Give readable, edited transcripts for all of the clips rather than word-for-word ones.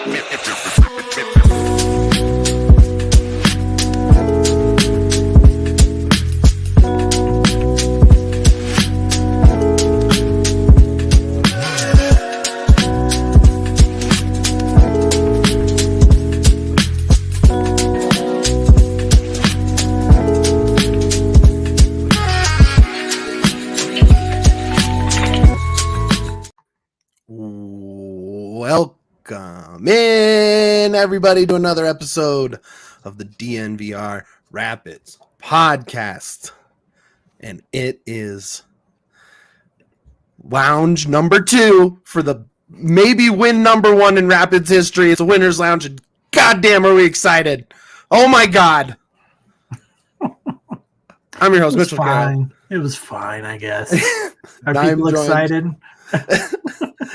Welcome in, everybody, to another episode of the DNVR Rapids podcast. And it is lounge number 2 for the maybe win number 1 in Rapids history. It's a winner's lounge, and goddamn are we excited. Oh my God. I'm your host, Mitchell Carroll. It was fine, I guess. Are people excited?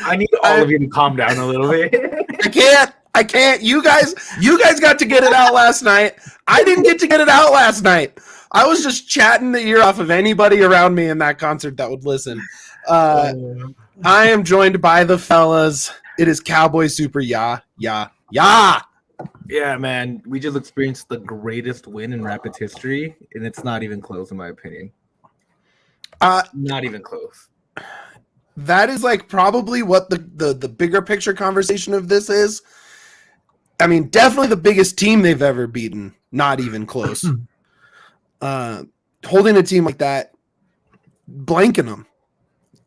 I need all of you to calm down a little bit. I can't. You guys got to get it out last night. I didn't get to get it out last night. I was just chatting the ear off of anybody around me in that concert that would listen. I am joined by the fellas. It is Cowboy Super Yeah. Yeah, man. We just experienced the greatest win in Rapids history, and it's not even close, in my opinion. Not even close. That is like probably what the bigger picture conversation of this is. I mean, definitely the biggest team they've ever beaten. Not even close. Holding a team like that, blanking them.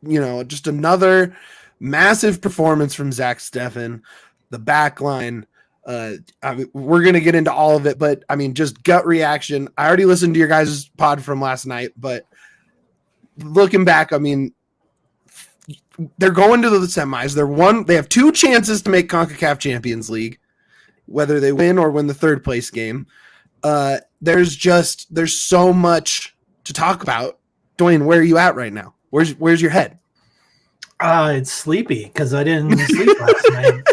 You know, just another massive performance from Zack, Steffen, the back line. I mean, we're going to get into all of it, but I mean, just gut reaction. I already listened to your guys' pod from last night, but looking back, I mean, they're going to the semis. They have 2 chances to make CONCACAF Champions League, whether they win or win the third place game. There's so much to talk about. Duane, where are you at right now? Where's your head? It's sleepy because I didn't sleep last night.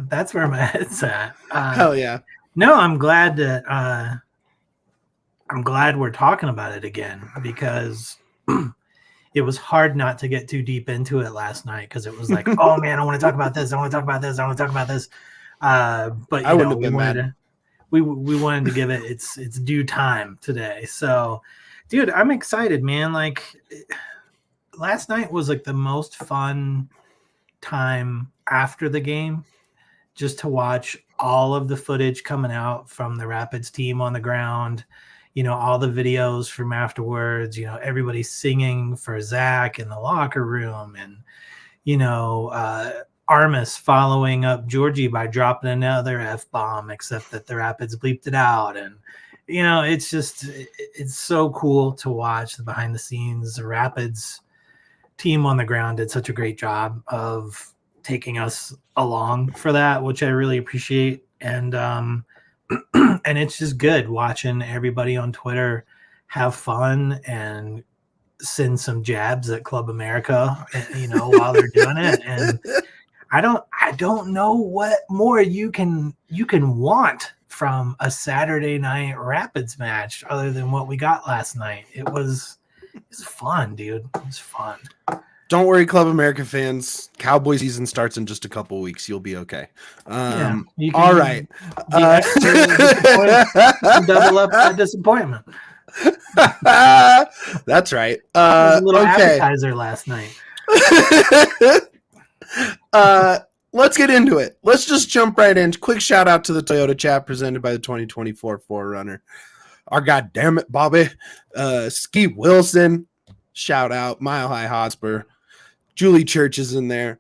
That's where my head's at. Hell yeah. No, I'm glad that I'm glad we're talking about it again, because it was hard not to get too deep into it last night, because it was like, oh man, I want to talk about this. But I wouldn't have been mad. We wanted to give it its due time today. So, dude, I'm excited, man. Like, last night was like the most fun time after the game, just to watch all of the footage coming out from the Rapids team on the ground. You know, all the videos from afterwards, you know, everybody singing for Zack in the locker room, and, you know, Armis following up Georgie by dropping another F-bomb, except that the Rapids bleeped it out. And, you know, it's so cool to watch the behind the scenes. The Rapids team on the ground did such a great job of taking us along for that, which I really appreciate. And, and it's just good watching everybody on Twitter have fun and send some jabs at Club America, you know, while they're doing it. And I don't know what more you can want from a Saturday night Rapids match other than what we got last night. It was fun, dude. It was fun. Don't worry, Club America fans. Cowboy season starts in just a couple weeks. You'll be okay. All right. Double up that disappointment. That's right. A little appetizer last night. Let's get into it. Let's just jump right in. Quick shout out to the Toyota chat presented by the 2024 4Runner. Our goddamn it, Bobby. Ski Wilson. Shout out. Mile High Hotspur. Julie Church is in there.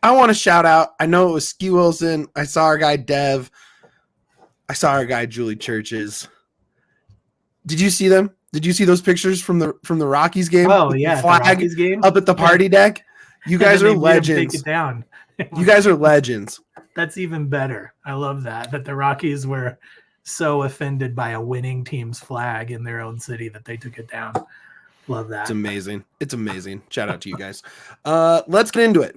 I want to shout out. I know it was Ski Wilson. I saw our guy Dev. I saw our guy Julie Churches. Did you see them? Did you see those pictures from the Rockies game? Oh yeah, flag the Rockies game up at the party deck. You guys are legends. Take it down. You guys are legends. That's even better. I love that the Rockies were so offended by a winning team's flag in their own city that they took it down. Love that. It's amazing. It's amazing. Shout out to you guys. Let's get into it.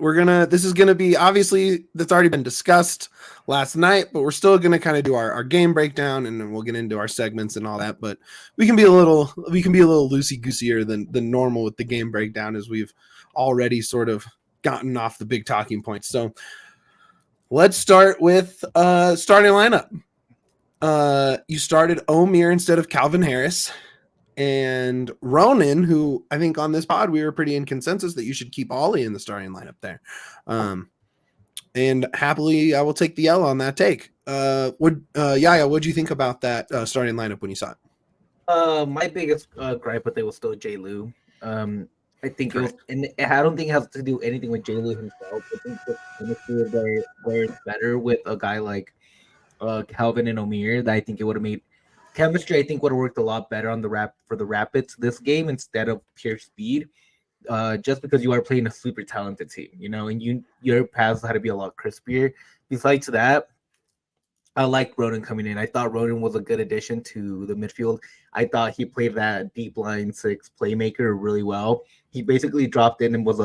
This is gonna be, obviously that's already been discussed last night, but we're still gonna kind of do our game breakdown, and then we'll get into our segments and all that. But we can be a little loosey-goosier than normal with the game breakdown, as we've already sort of gotten off the big talking points. So Let's start with starting lineup. You started Omier instead of Calvin Harris. And Ronan, who I think on this pod we were pretty in consensus that you should keep Ollie in the starting lineup there. And happily, I will take the L on that take. Yaya, what do you think about that starting lineup when you saw it? My biggest gripe with it was still J. Lou. I think it was, and I don't think it has to do anything with J. Lou himself. I think the chemistry where it's better with a guy like Calvin and Omier. That I think it would have made chemistry. I think would have worked a lot better on for the Rapids this game instead of pure speed. Just because you are playing a super talented team, and your paths had to be a lot crispier. Besides that, I like Ronan coming in. I thought Ronan was a good addition to the midfield. I thought he played that deep line 6 playmaker really well. He basically dropped in and was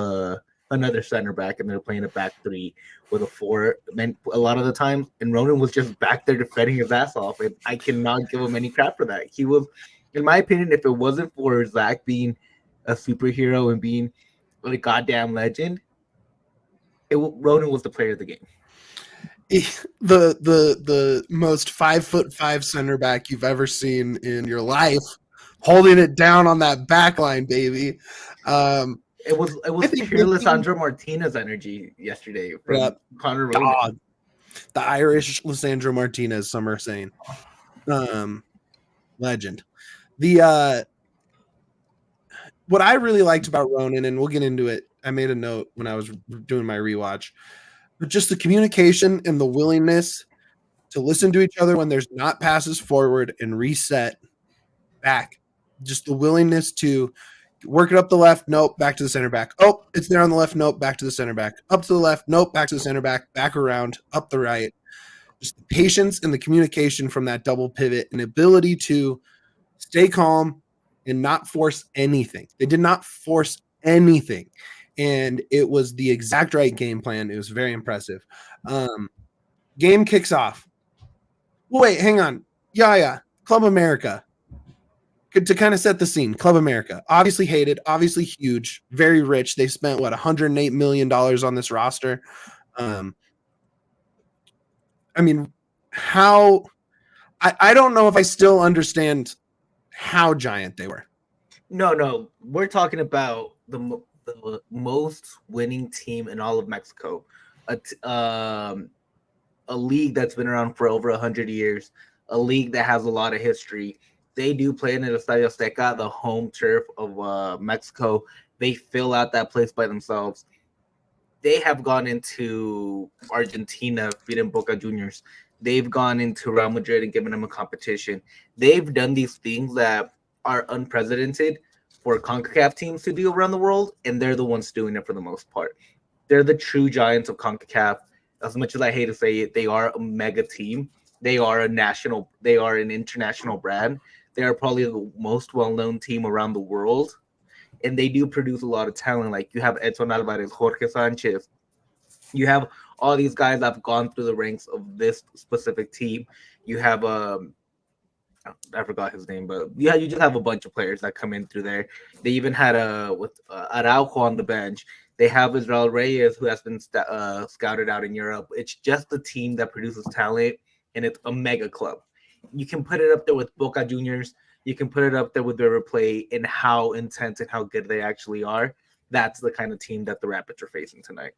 another center back, and they're playing a back 3 with a 4. And a lot of the times, and Ronan was just back there defending his ass off. And I cannot give him any crap for that. He was, in my opinion, if it wasn't for Zack being a superhero and being a goddamn legend, Ronan was the player of the game. The most 5'5" center back you've ever seen in your life, holding it down on that back line, baby. It was pure Lisandro Martinez energy yesterday from Connor Ronan. The Irish Lisandro Martinez, some are saying. Legend. What I really liked about Ronan, and we'll get into it, I made a note when I was doing my rewatch, but just the communication and the willingness to listen to each other when there's not passes forward and reset back. Just the willingness to work it up the left, nope, back to the center back. Oh, it's there on the left, nope, back to the center back. Up to the left, nope, back to the center back, back around, up the right. Just the patience and the communication from that double pivot and ability to stay calm and not force anything. They did not force anything. And it was the exact right game plan. It was very impressive. Game kicks off. Wait, hang on. Yeah. Club America. To kind of set the scene, Club America, obviously hated, obviously huge, very rich. They spent, $108 million on this roster. I mean, how – I don't know if I still understand how giant they were. No. We're talking about the most winning team in all of Mexico. A league that's been around for over 100 years. A league that has a lot of history. They do play in the Estadio Azteca, the home turf of Mexico. They fill out that place by themselves. They have gone into Argentina, beating Boca Juniors. They've gone into Real Madrid and given them a competition. They've done these things that are unprecedented for CONCACAF teams to do around the world, and they're the ones doing it for the most part. They're the true giants of CONCACAF. As much as I hate to say it, they are a mega team. They are an international brand. They are probably the most well-known team around the world, and they do produce a lot of talent. Like you have Edson Alvarez, Jorge Sanchez. You have all these guys that have gone through the ranks of this specific team. You have I forgot his name, but you just have a bunch of players that come in through there. They even had with Araujo on the bench. They have Israel Reyes, who has been scouted out in Europe. It's just a team that produces talent, and it's a mega club. You can put it up there with Boca Juniors. You can put it up there with River Plate and how intense and how good they actually are. That's the kind of team that the Rapids are facing tonight.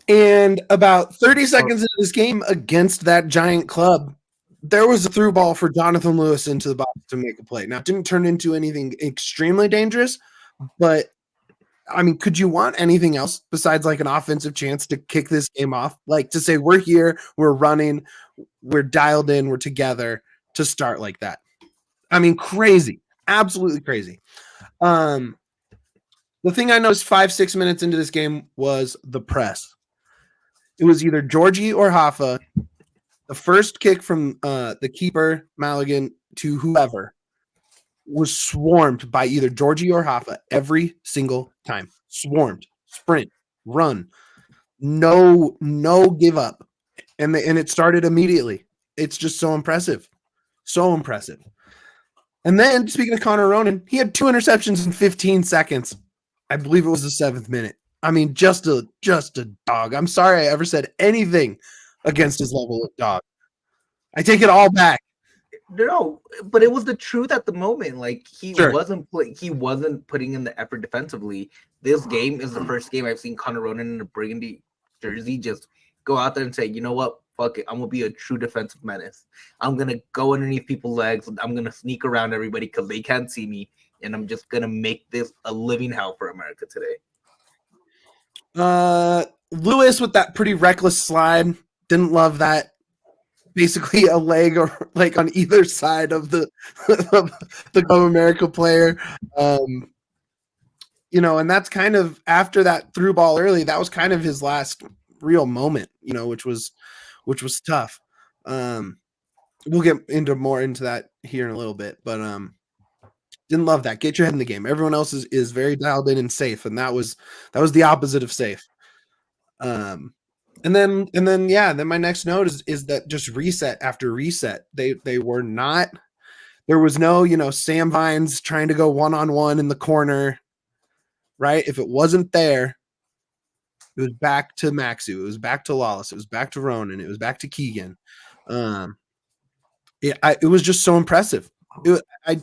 And about 30 seconds into this game against that giant club, there was a through ball for Jonathan Lewis into the box to make a play. Now, it didn't turn into anything extremely dangerous, but I mean, could you want anything else besides like an offensive chance to kick this game off? Like to say, we're here, we're running, we're dialed in, we're together to start like that. I mean, crazy, absolutely crazy. The thing I noticed 5-6 minutes into this game was the press. It was either Georgie or Hoffa. The first kick from the keeper, Maligan, to whoever was swarmed by either Georgie or Hoffa every single time. Swarmed, sprint, run, no give up. And it started immediately. It's just so impressive. So impressive. And then, speaking of Connor Ronan, he had 2 interceptions in 15 seconds. I believe it was the 7th minute. I mean, just a dog. I'm sorry I ever said anything against his level of dog. I take it all back. No, but it was the truth at the moment. Like he Sure. wasn't putting in the effort defensively. This game is the first game I've seen Connor Ronan in a burgundy jersey just go out there and say, you know what, fuck it, I'm gonna be a true defensive menace. I'm gonna go underneath people's legs. I'm gonna sneak around everybody because they can't see me, and I'm just gonna make this a living hell for America today. Lewis with that pretty reckless slide. Didn't love that. Basically a leg or like on either side of the Club America player. And that's kind of after that through ball early, that was kind of his last real moment, which was tough. We'll get into that here in a little bit, but didn't love that. Get your head in the game. Everyone else is very dialed in and safe, and that was the opposite of safe. And then my next note is that just reset after reset. They were not. There was no, Sam Vines trying to go one-on-one in the corner, right? If it wasn't there, it was back to Maxu. It was back to Lawless. It was back to Ronan. It was back to Keegan. It was just so impressive. I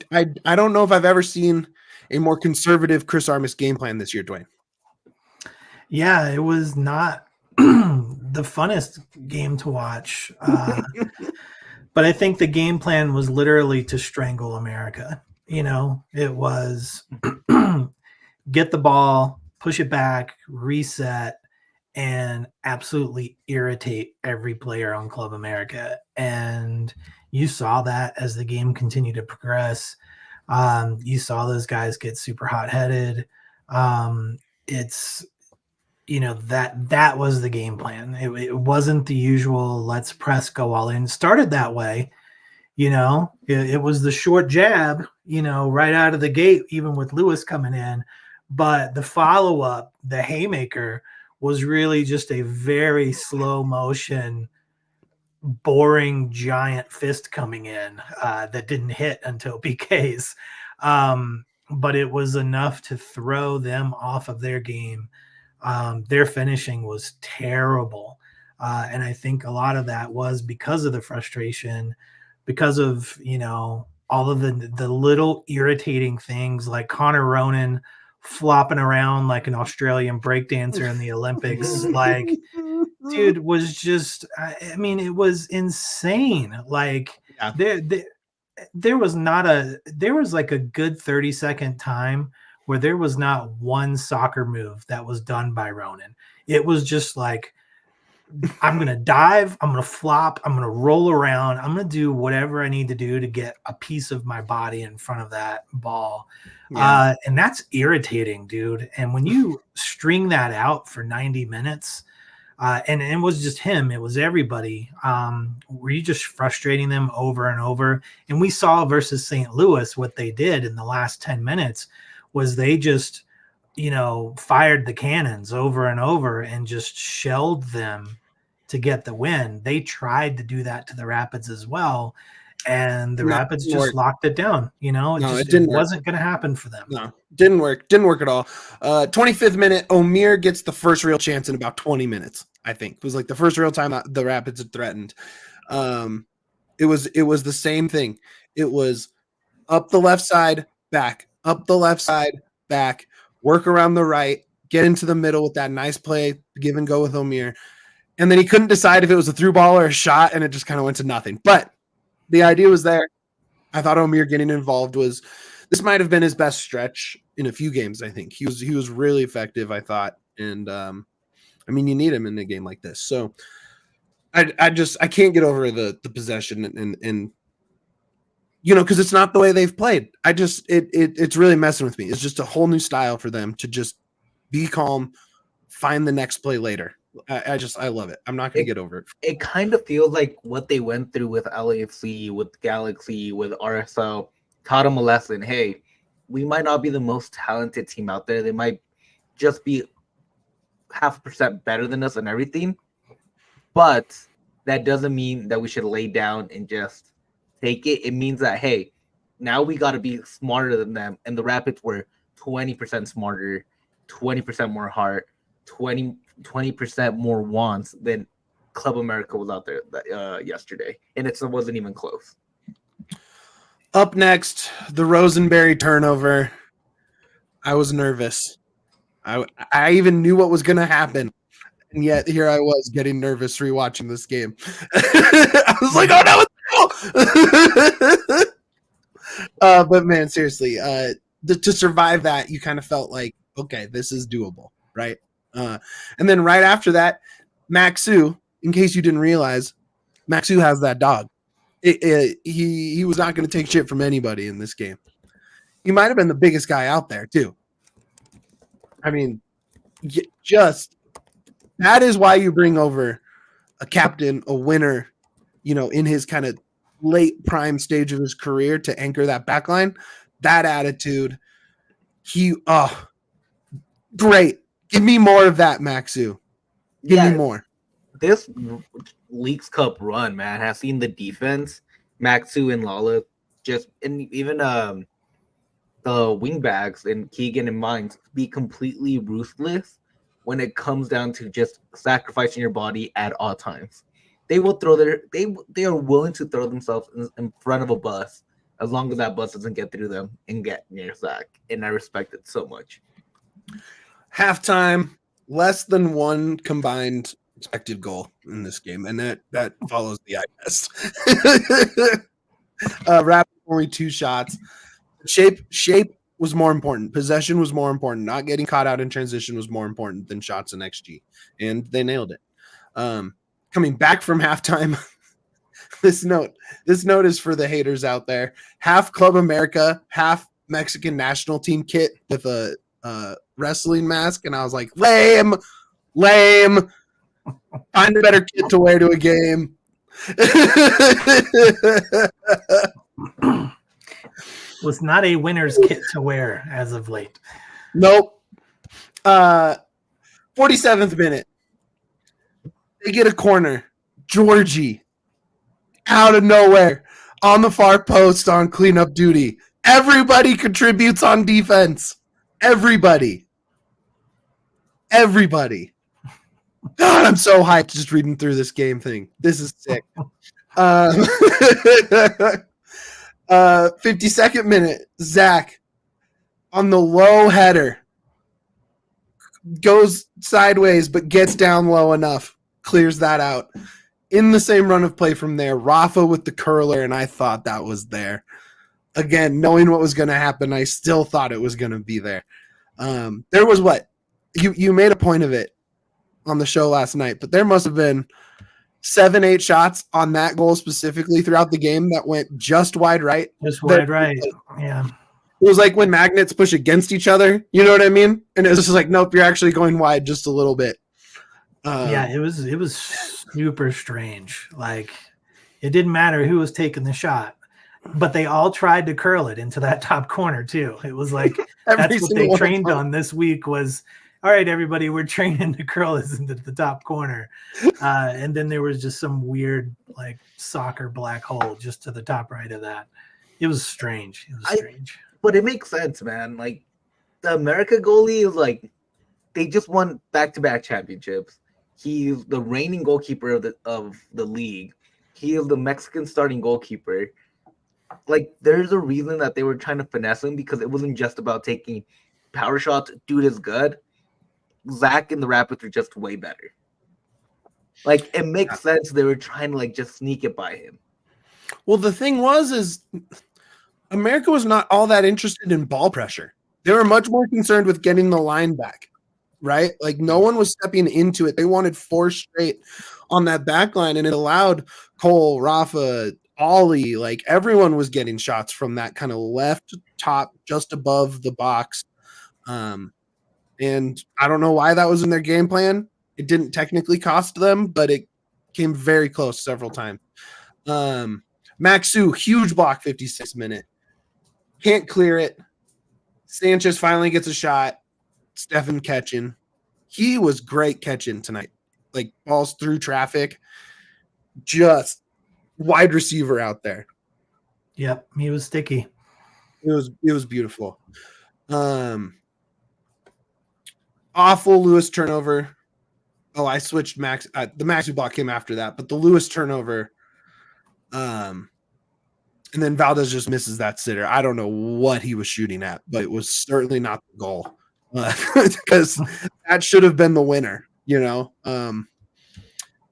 don't know if I've ever seen a more conservative Chris Armas game plan this year, Duane. Yeah, it was not the funnest game to watch. But I think the game plan was literally to strangle America. It was get the ball, push it back, reset, and absolutely irritate every player on Club America. And you saw that as the game continued to progress. You saw those guys get super hot-headed. It's that was the game plan. It wasn't the usual let's press, go all in. It started that way. It was the short jab, right out of the gate, even with Lewis coming in. But the follow-up, the haymaker, was really just a very slow motion, boring giant fist coming in that didn't hit until PKs. But it was enough to throw them off of their game. Their finishing was terrible. And I think a lot of that was because of the frustration, because of, all of the little irritating things like Connor Ronan flopping around like an Australian breakdancer in the Olympics. Like, dude was just, it was insane. Like Yeah. there was like a good 30-second time where there was not one soccer move that was done by Ronan. It was just like, I'm going to dive, I'm going to flop, I'm going to roll around, I'm going to do whatever I need to do to get a piece of my body in front of that ball. Yeah. And that's irritating, dude. And when you string that out for 90 minutes, and it was just him, it was everybody, were you just frustrating them over and over? And we saw versus St. Louis what they did in the last 10 minutes was they just, fired the cannons over and over and just shelled them to get the win. They tried to do that to the Rapids as well. And the Rapids just locked it down. It wasn't going to happen for them. No, didn't work. Didn't work at all. 25th minute, Omir gets the first real chance in about 20 minutes, I think. It was like the first real time the Rapids had threatened. It was the same thing. It was up the left side, back, up the left side, back, work around the right, get into the middle with that nice play, give and go with Omir. And then he couldn't decide if it was a through ball or a shot, and it just kind of went to nothing. But the idea was there. I thought Omir getting involved this might have been his best stretch in a few games. I think he was really effective, I thought. And you need him in a game like this. So I can't get over the possession and because it's not the way they've played. It's really messing with me. It's just a whole new style for them to just be calm, find the next play later. I love it. I'm not going to get over it. It kind of feels like what they went through with LAFC, with Galaxy, with RSL, taught them a lesson. Hey, we might not be the most talented team out there. They might just be 0.5% better than us and everything. But that doesn't mean that we should lay down and just take it. It means that, hey, now we got to be smarter than them. And the Rapids were 20% smarter, 20% more heart, 20% more wants than Club America was out there yesterday, and it wasn't even close. Up next, the Rosenberry turnover. I was nervous. I even knew what was going to happen, and yet here I was getting nervous rewatching this game. I was like, "Oh no!" But man, seriously, to survive that, you kind of felt like, okay, this is doable, right? And then right after that, Maxu, in case you didn't realize, Maxu has that dog. He was not going to take shit from anybody in this game. He might have been the biggest guy out there too. I mean, just that is why you bring over a captain, a winner, in his kind of late prime stage of his career to anchor that backline. That attitude, great. Give me more of that, Maxu. Give me more. This Leagues Cup run, man, has seen the defense, Maxu and Lala, and even the wingbacks and Keegan and Mines be completely ruthless when it comes down to just sacrificing your body at all times. They will they are willing to throw themselves in front of a bus as long as that bus doesn't get through them and get near Zack. And I respect it so much. Halftime, less than one combined expected goal in this game, and that follows the eye test. Rapid only 2 shots. Shape was more important. Possession was more important. Not getting caught out in transition was more important than shots and XG, and they nailed it. Coming back from halftime, this note is for the haters out there. Half Club America, half Mexican national team kit with a wrestling mask, and I was like, lame. Find a better kit to wear to a game. Was not a winner's kit to wear as of late. Nope. 47th minute. They get a corner. Georgie, out of nowhere, on the far post on cleanup duty. Everybody contributes on defense. Everybody. God, I'm so hyped just reading through this game thing. This is sick. 52nd minute, Zack on the low header goes sideways but gets down low enough, clears that out. In the same run of play from there, Rafa with the curler, and I thought that was there. Again, knowing what was going to happen, I still thought it was going to be there. There was what? You made a point of it on the show last night, but there must have been 7-8 shots on that goal specifically throughout the game that went just wide right. Just wide right. Yeah. It was like when magnets push against each other. You know what I mean? And it was just like, nope, you're actually going wide just a little bit. Yeah, it was super strange. Like, it didn't matter who was taking the shot, but they all tried to curl it into that top corner too. It was like that's what they trained on this week was, all right, everybody, we're training to curl this into the top corner. And then there was just some weird like soccer black hole just to the top right of that. It was strange. But it makes sense, man. Like, the America goalie is like, they just won back-to-back championships. He's the reigning goalkeeper of the league. He is the Mexican starting goalkeeper. Like, there's a reason that they were trying to finesse him, because it wasn't just about taking power shots. Dude is good. Zack and the Rapids are just way better. Like, it makes sense they were trying to like just sneak it by him. Well, the thing is America was not all that interested in ball pressure. They were much more concerned with getting the line back, right? Like, no one was stepping into it. They wanted 4 straight on that back line, and it allowed Cole, Rafa, Ollie, like everyone was getting shots from that kind of left top just above the box. And I don't know why that was in their game plan. It didn't technically cost them, but it came very close several times. Maxu, huge block, 56th minute. Can't clear it. Sanchez finally gets a shot. Steffen catching. He was great catching tonight. Like, balls through traffic. Just wide receiver out there. Yep, he was sticky. It was beautiful. On awful Lewis turnover. Oh, I switched Max. The Maxi block came after that, but the Lewis turnover. And then Valdez just misses that sitter. I don't know what he was shooting at, but it was certainly not the goal because that should have been the winner.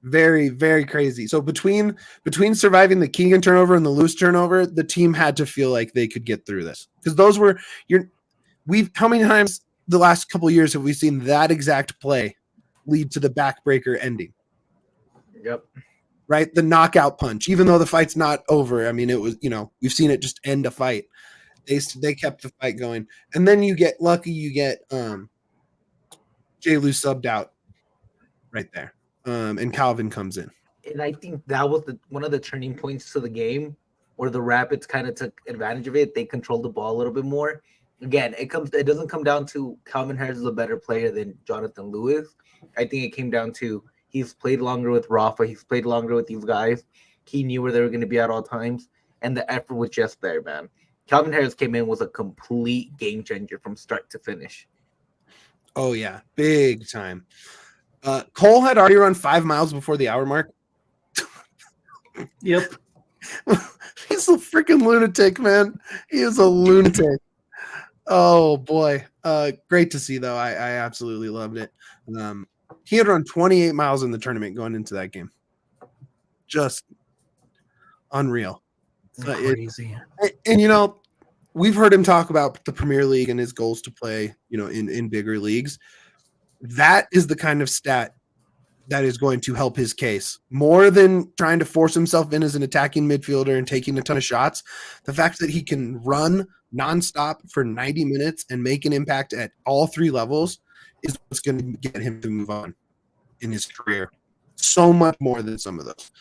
Very, very crazy. So between surviving the Keegan turnover and the Lewis turnover, the team had to feel like they could get through this because those were how many times the last couple of years have we seen that exact play lead to the backbreaker ending? Yep. Right, the knockout punch. Even though the fight's not over, I mean, it was we've seen it just end a fight. They kept the fight going, and then you get lucky. You get Jay Lou subbed out right there, and Calvin comes in. And I think that was one of the turning points to the game, where the Rapids kind of took advantage of it. They controlled the ball a little bit more. Again, it doesn't come down to Calvin Harris is a better player than Jonathan Lewis. I think it came down to he's played longer with Rafa. He's played longer with these guys. He knew where they were going to be at all times, and the effort was just there, man. Calvin Harris came in, was a complete game changer from start to finish. Oh, yeah, big time. Cole had already run 5 miles before the hour mark. Yep. He's a freaking lunatic, man. He is a lunatic. Oh, boy. Great to see, though. I absolutely loved it. He had run 28 miles in the tournament going into that game. Just unreal. Crazy. And we've heard him talk about the Premier League and his goals to play, in bigger leagues. That is the kind of stat that is going to help his case more than trying to force himself in as an attacking midfielder and taking a ton of shots. The fact that he can run nonstop for 90 minutes and make an impact at all 3 levels is what's going to get him to move on in his career. So much more than some of those.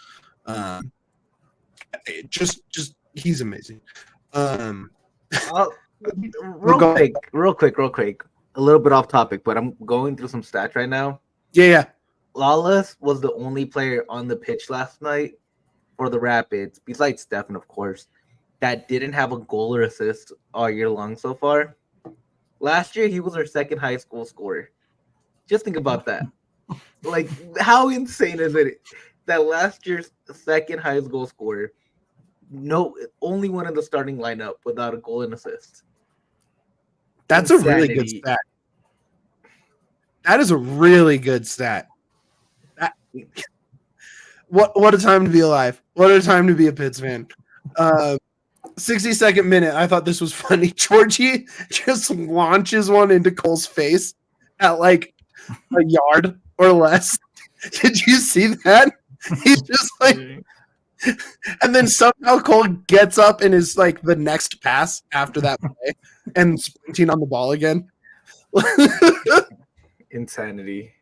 Just he's amazing. Real quick. A little bit off topic, but I'm going through some stats right now. Yeah. Lawless was the only player on the pitch last night for the Rapids, besides Steffen, of course, that didn't have a goal or assist all year long so far. Last year, he was our second highest goal scorer. Just think about that. Like, how insane is it that last year's second highest goal scorer, only one in the starting lineup without a goal and assist? That's insanity. A really good stat. That is a really good stat. What a time to be alive. What a time to be a Pids fan. 62nd minute. I thought this was funny. Georgie just launches one into Cole's face at like a yard or less. Did you see that? He's just like, and then somehow Cole gets up and is like the next pass after that play and sprinting on the ball again. Insanity.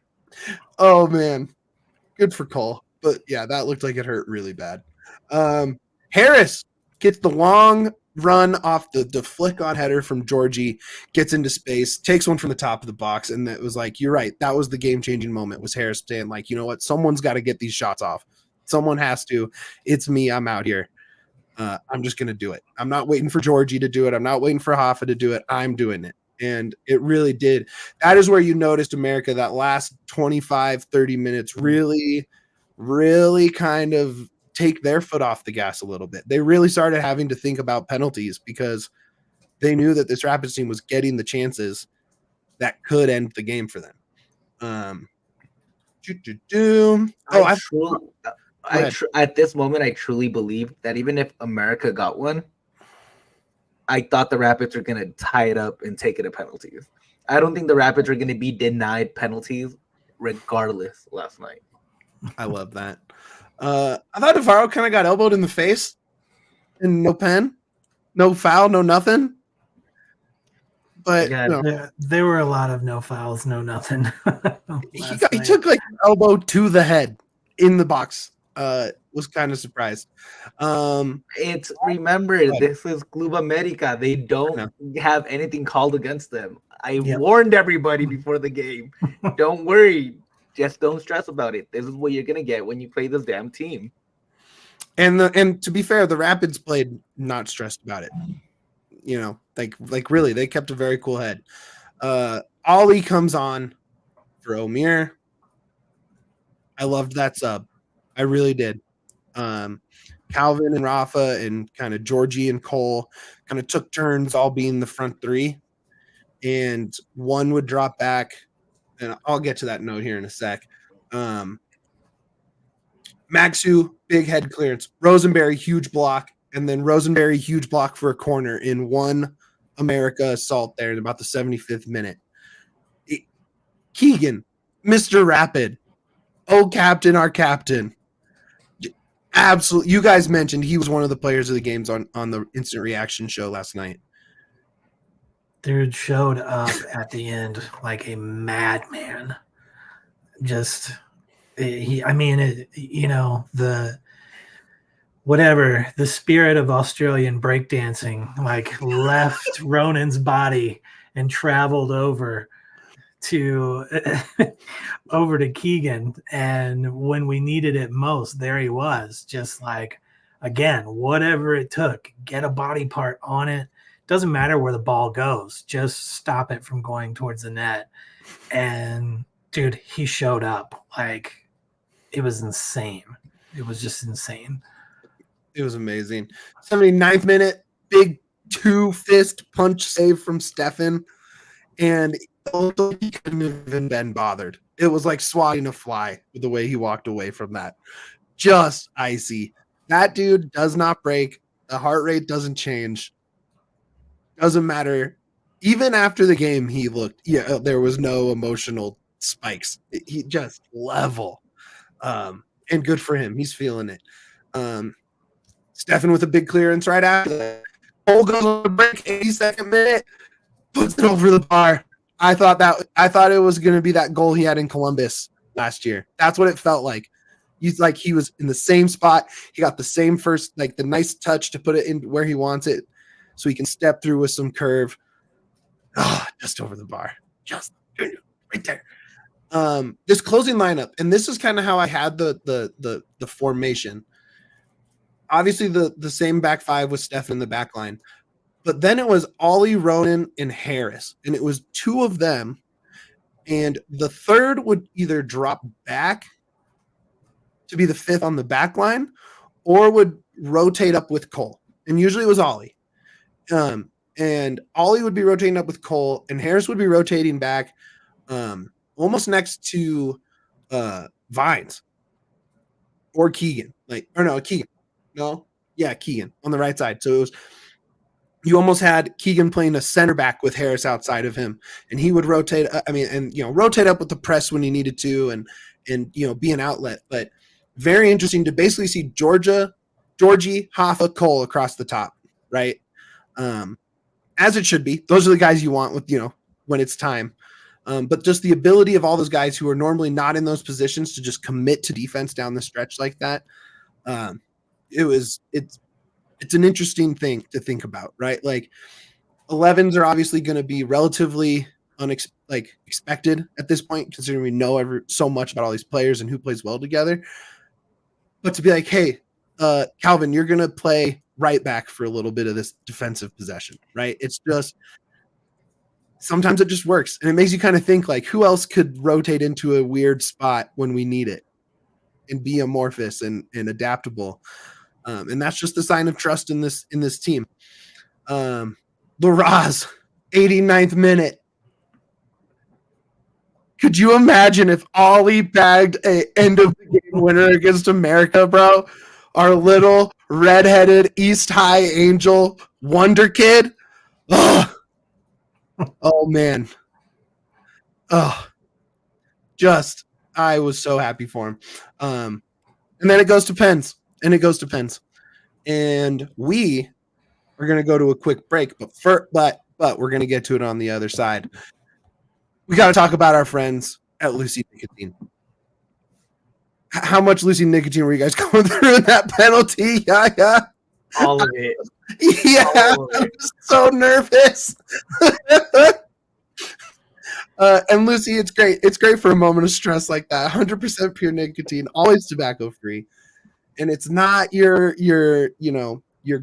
Oh man. Good for Cole. But yeah, that looked like it hurt really bad. Harris gets the long run off the flick-on header from Georgie, gets into space, takes one from the top of the box, and it was like, you're right, that was the game-changing moment, was Harris saying, like, you know what, someone's got to get these shots off. Someone has to. It's me. I'm out here. I'm just going to do it. I'm not waiting for Georgie to do it. I'm not waiting for Hoffa to do it. I'm doing it. And it really did. That is where you noticed America, that last 25, 30 minutes really, really kind of take their foot off the gas a little bit. They really started having to think about penalties because they knew that this Rapids team was getting the chances that could end the game for them. At this moment, I truly believe that even if America got one, I thought the Rapids were going to tie it up and take it to penalties. I don't think the Rapids are going to be denied penalties regardless last night. I love that. I thought Navarro kind of got elbowed in the face and no pen, no foul, no nothing. But yeah, there were a lot of no fouls, no nothing. he took like an elbow to the head in the box. Was kind of surprised. Remember, this is Club America. They don't have anything called against them. I warned everybody before the game. Don't worry. Just don't stress about it. This is what you're gonna get when you play this damn team. And to be fair, the Rapids played not stressed about it. Like really, they kept a very cool head. Ollie comes on for Omir. I loved that sub. I really did. Calvin and Rafa and kind of Georgie and Cole kind of took turns all being the front three, and one would drop back, and I'll get to that note here in a sec. Maxu, big head clearance. Rosenberry, huge block, and then Rosenberry, huge block for a corner in one America assault there in about the 75th minute. Keegan, Mr. Rapid. Oh, captain, our captain. Absolutely. You guys mentioned he was one of the players of the games on the instant reaction show last night. Dude showed up at the end like a madman. Just, the spirit of Australian breakdancing, like left Ronan's body and traveled over to Keegan, and when we needed it most, there he was, just like, again, whatever it took, get a body part on it. Doesn't matter where the ball goes, just stop it from going towards the net. And dude, he showed up. Like, it was insane. It was just insane. It was amazing. 79th minute, big 2-fist punch save from Steffen, and he couldn't have even been bothered. It was like swatting a fly with the way he walked away from that. Just icy. That dude does not break. The heart rate doesn't change. Doesn't matter. Even after the game, he looked, there was no emotional spikes. He just level. And good for him. He's feeling it. Steffen with a big clearance right after that. Cole goes on the break, 82nd minute, puts it over the bar. I thought it was going to be that goal he had in Columbus last year. That's what it felt like. He was in the same spot. He got the same first, like the nice touch to put it in where he wants it, so he can step through with some curve. Just over the bar, just right there. This closing lineup, and this is kind of how I had the formation. Obviously, the same back five with Steffen in the back line. But then it was Ollie, Ronan, and Harris. And it was two of them. And the third would either drop back to be the fifth on the back line or would rotate up with Cole. And usually it was Ollie. And Ollie would be rotating up with Cole, and Harris would be rotating back almost next to Vines or Keegan. Keegan. No? Yeah, Keegan on the right side. So it was – you almost had Keegan playing a center back with Harris outside of him, and he would rotate. Rotate up with the press when he needed to, and be an outlet. But very interesting to basically see Georgie, Hoffa, Cole across the top, right? As it should be. Those are the guys you want with when it's time. But just the ability of all those guys who are normally not in those positions to just commit to defense down the stretch like that. It's an interesting thing to think about, right? Like 11s are obviously going to be relatively expected at this point, considering we know so much about all these players and who plays well together. But to be like, hey, Calvin, you're going to play right back for a little bit of this defensive possession, right? It's just sometimes it just works, and it makes you kind of think like, who else could rotate into a weird spot when we need it and be amorphous and adaptable. And that's just a sign of trust in this team. Larraz, 89th minute. Could you imagine if Ollie bagged a end of the game winner against America, bro? Our little redheaded East High Angel wonder kid. Oh man. Oh, I was so happy for him. And then it goes to Pens. And we are going to go to a quick break, but we're going to get to it on the other side. We got to talk about our friends at Lucy Nicotine. How much Lucy Nicotine were you guys going through in that penalty? Yeah. All of it. Yeah, I was so nervous. And Lucy, it's great. It's great for a moment of stress like that. 100% pure nicotine, always tobacco free. And it's not your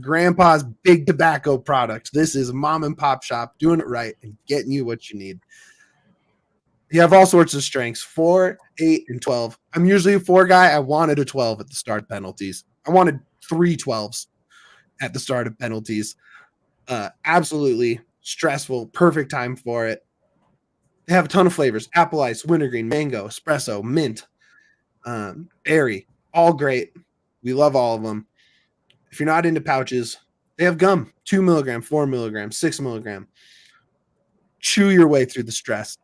grandpa's big tobacco product. This is a mom and pop shop doing it right and getting you what you need. You have all sorts of strengths, 4, 8, and 12. I'm usually a 4 guy. I wanted a 12 at the start of penalties. I wanted 3 12s at the start of penalties. Absolutely stressful, perfect time for it. They have a ton of flavors: apple ice, wintergreen, mango, espresso, mint, berry, all great. We love all of them. If you're not into pouches, they have gum, 2 milligram, 4 milligram, 6 milligram. Chew your way through the stress.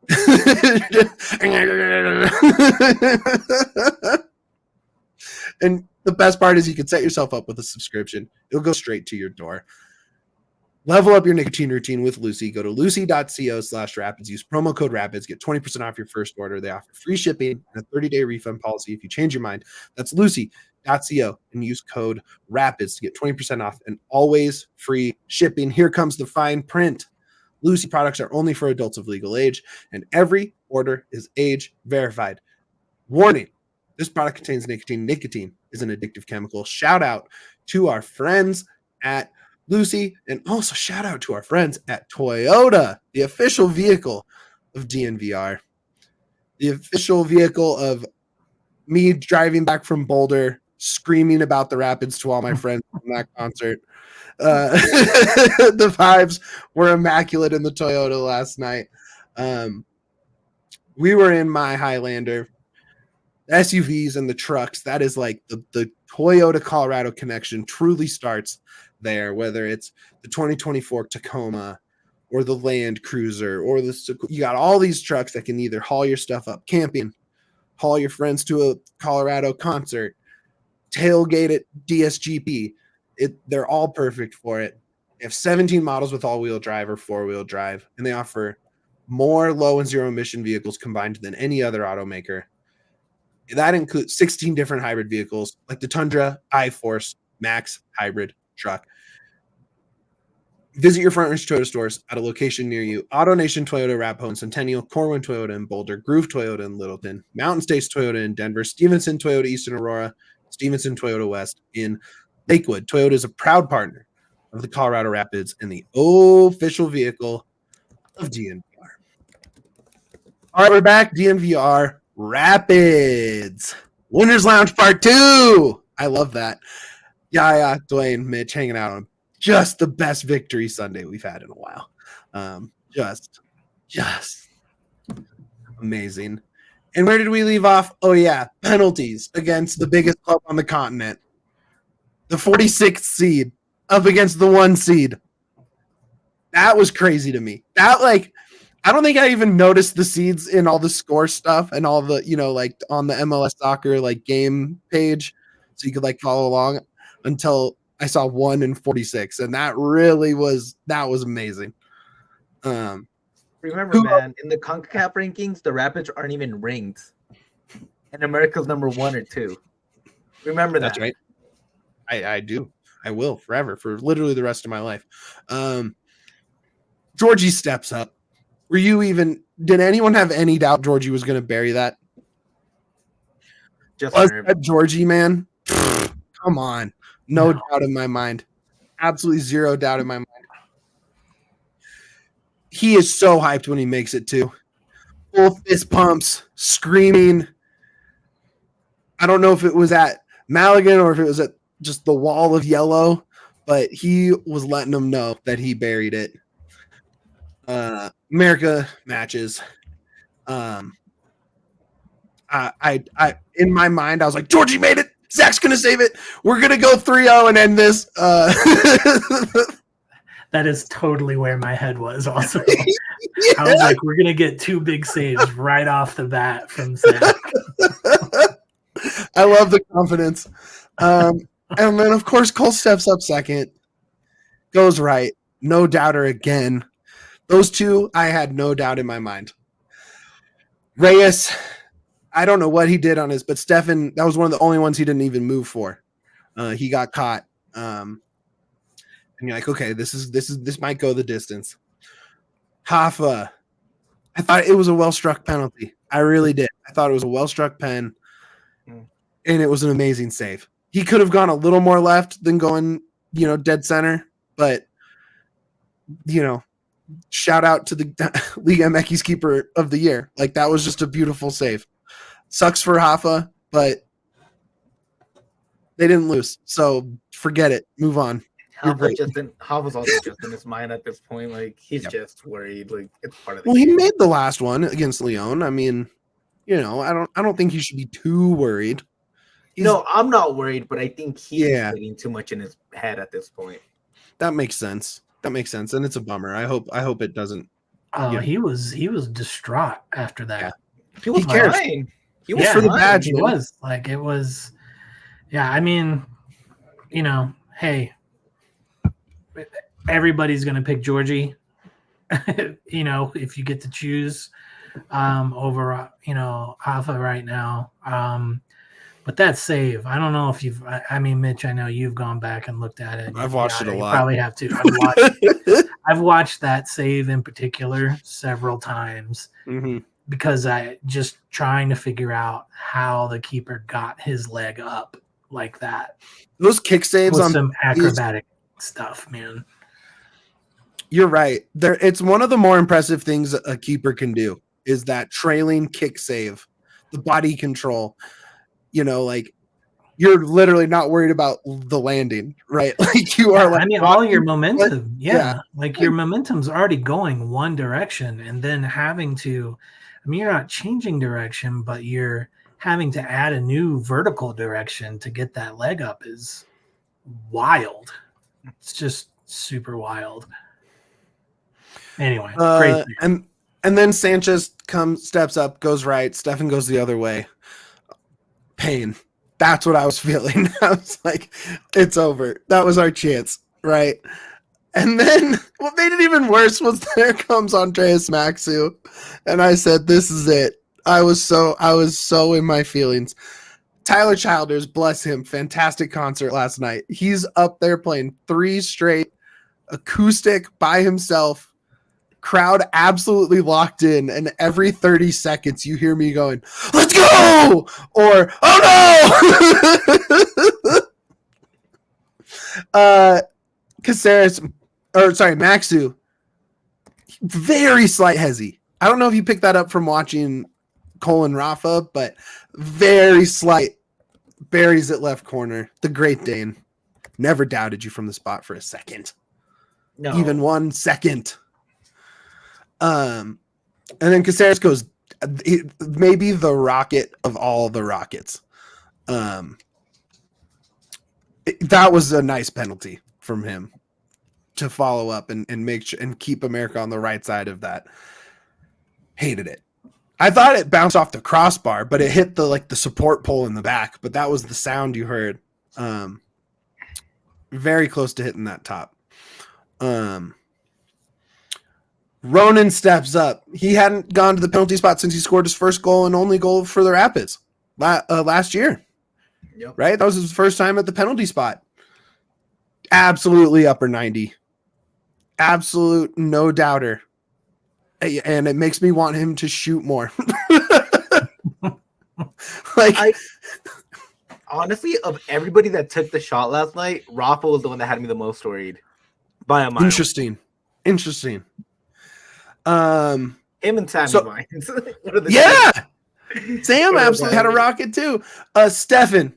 And the best part is you can set yourself up with a subscription. It'll go straight to your door. Level up your nicotine routine with Lucy. Go to lucy.co/rapids. Use promo code RAPIDS. Get 20% off your first order. They offer free shipping and a 30-day refund policy if you change your mind. That's lucy.co and use code RAPIDS to get 20% off and always free shipping. Here comes the fine print. Lucy products are only for adults of legal age, and every order is age verified. Warning, this product contains nicotine. Nicotine is an addictive chemical. Shout out to our friends at Lucy, and also shout out to our friends at Toyota, the official vehicle of DNVR, the official vehicle of me driving back from Boulder, screaming about the Rapids to all my friends from that concert. The vibes were immaculate in the Toyota last night. We were in my Highlander. SUVs and the trucks, that is like the Toyota Colorado connection truly starts there, whether it's the 2024 Tacoma or the Land Cruiser or you got all these trucks that can either haul your stuff up camping, haul your friends to a Colorado concert, tailgate at DSGP. They're all perfect for it. They have 17 models with all-wheel drive or four-wheel drive, and they offer more low and zero emission vehicles combined than any other automaker. That includes 16 different hybrid vehicles like the Tundra, iForce, Max hybrid truck. Visit your Front Range Toyota stores at a location near you. AutoNation Toyota, Arapahoe and Centennial, Corwin Toyota in Boulder, Groove Toyota in Littleton, Mountain States Toyota in Denver, Stevenson Toyota East in Aurora, Stevenson Toyota West in Lakewood. Toyota is a proud partner of the Colorado Rapids and the official vehicle of DNVR. All right, we're back. DNVR Rapids. Winners Lounge Part 2. I love that. Yeah, Duane, Mitch hanging out on just the best victory Sunday we've had in a while. Just amazing. And where did we leave off? Oh, yeah, penalties against the biggest club on the continent. The 46th seed up against the 1 seed. That was crazy to me. I don't think I even noticed the seeds in all the score stuff and all the, like on the MLS soccer, like game page. So you could follow along until I saw 1 and 46. And that was amazing. Remember, man, in the CONCACAF rankings, the Rapids aren't even ranked. And America's number 1 or 2. Remember that. That's right. I do. I will forever, for literally the rest of my life. Georgie steps up. Did anyone have any doubt Georgie was going to bury that? Just was that Georgie, man? Come on. No doubt in my mind. Absolutely zero doubt in my mind. He is so hyped when he makes it too. Full fist pumps, screaming. I don't know if it was at Maligan or if it was at just the wall of yellow, but he was letting them know that he buried it. America matches. I in my mind, I was like, Georgie made it. Zach's gonna save it. We're gonna go 3-0 and end this. That is totally where my head was also. Yeah. I was like, we're gonna get 2 big saves right off the bat from Zack. I love the confidence. And then of course Cole steps up second. Goes right. No doubter again. Those two, I had no doubt in my mind. Reyes, I don't know what he did on his, but Steffen, that was one of the only ones he didn't even move for. He got caught. And you're like, okay, this might go the distance. Hoffa, I thought it was a well-struck penalty. I really did. I thought it was a well-struck pen, and it was an amazing save. He could have gone a little more left than going, dead center, but, shout out to the Liga MX keeper of the year. Like, that was just a beautiful save. Sucks for Rafa, but they didn't lose. So forget it. Move on. Halva's also just in his mind at this point. Like, he's just worried. Like, it's part of the Well, he game. made the last one against Lyon. I mean, you know, I don't think he should be too worried. No, I'm not worried, but I think he's Yeah. getting too much in his head at this point. That makes sense. And it's a bummer. I hope it doesn't. Oh, he was distraught after that. Yeah. He was cares. fine. He was for the fine. badge. He was like, it was. Yeah, I mean, you know, hey, everybody's gonna pick Georgie. You know, if you get to choose over, you know, Alpha right now. But that save, I don't know if you've. I mean, Mitch, I know you've gone back and looked at it. I've watched it a lot. You probably have to. I've watched that save in particular several times because I just trying to figure out how the keeper got his leg up like that. Those kick saves on some acrobatic stuff, man. You're right. It's one of the more impressive things a keeper can do is that trailing kick save, the body control. You know, like, you're literally not worried about the landing, right? Like, you are. Like, I mean, all your momentum, yeah. Like, your momentum's already going one direction, and then having to. I mean, you're not changing direction, but you're having to add a new vertical direction to get that leg up is wild. It's just super wild. Anyway, great. And then Sanchez steps up, goes right. Steffen goes the other way. Pain. That's what I was feeling. I was like, it's over. That was our chance, right? And then what made it even worse was there comes Andreas Maxu, and I said, this is it. I was so in my feelings. Tyler Childers, bless him, fantastic concert last night. He's up there playing 3 straight acoustic by himself. Crowd absolutely locked in, and every 30 seconds you hear me going, let's go, or oh no. Maxu, very slight hezzy. I don't know if you picked that up from watching Cole and Rafa, but very slight. Buries it left corner. The Great Dane. Never doubted you from the spot for a second. No. Even 1 second. And then Caceres goes, maybe the rocket of all the rockets. That was a nice penalty from him to follow up and make sure and keep America on the right side of that. Hated it. I thought it bounced off the crossbar, but it hit the support pole in the back. But that was the sound you heard. Very close to hitting that top. Ronan steps up. He hadn't gone to the penalty spot since he scored his first goal and only goal for the Rapids last year. Yep. Right? That was his first time at the penalty spot. Absolutely upper 90. Absolute no doubter. And it makes me want him to shoot more. Honestly, of everybody that took the shot last night, Rafa was the one that had me the most worried by a mile. Interesting. Him and Sammy Vines. Yeah. Sam absolutely had a rocket too. Steffen,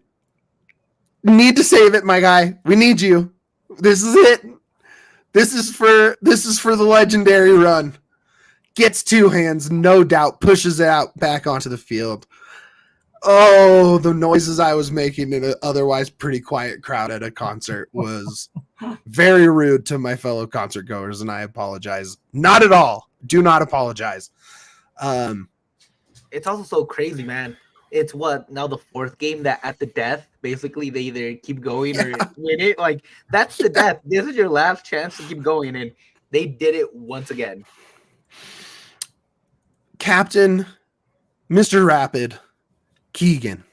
need to save it, my guy. We need you. This is it. This is for the legendary run. Gets 2 hands, no doubt, pushes it out back onto the field. Oh, the noises I was making in an otherwise pretty quiet crowd at a concert was very rude to my fellow concert goers, and I apologize. Not at all. Do not apologize. It's also so crazy, man. It's now the 4th game that at the death, basically they either keep going or win it. Like, that's the death. This is your last chance to keep going, and they did it once again. Captain, Mr. Rapid, Keegan,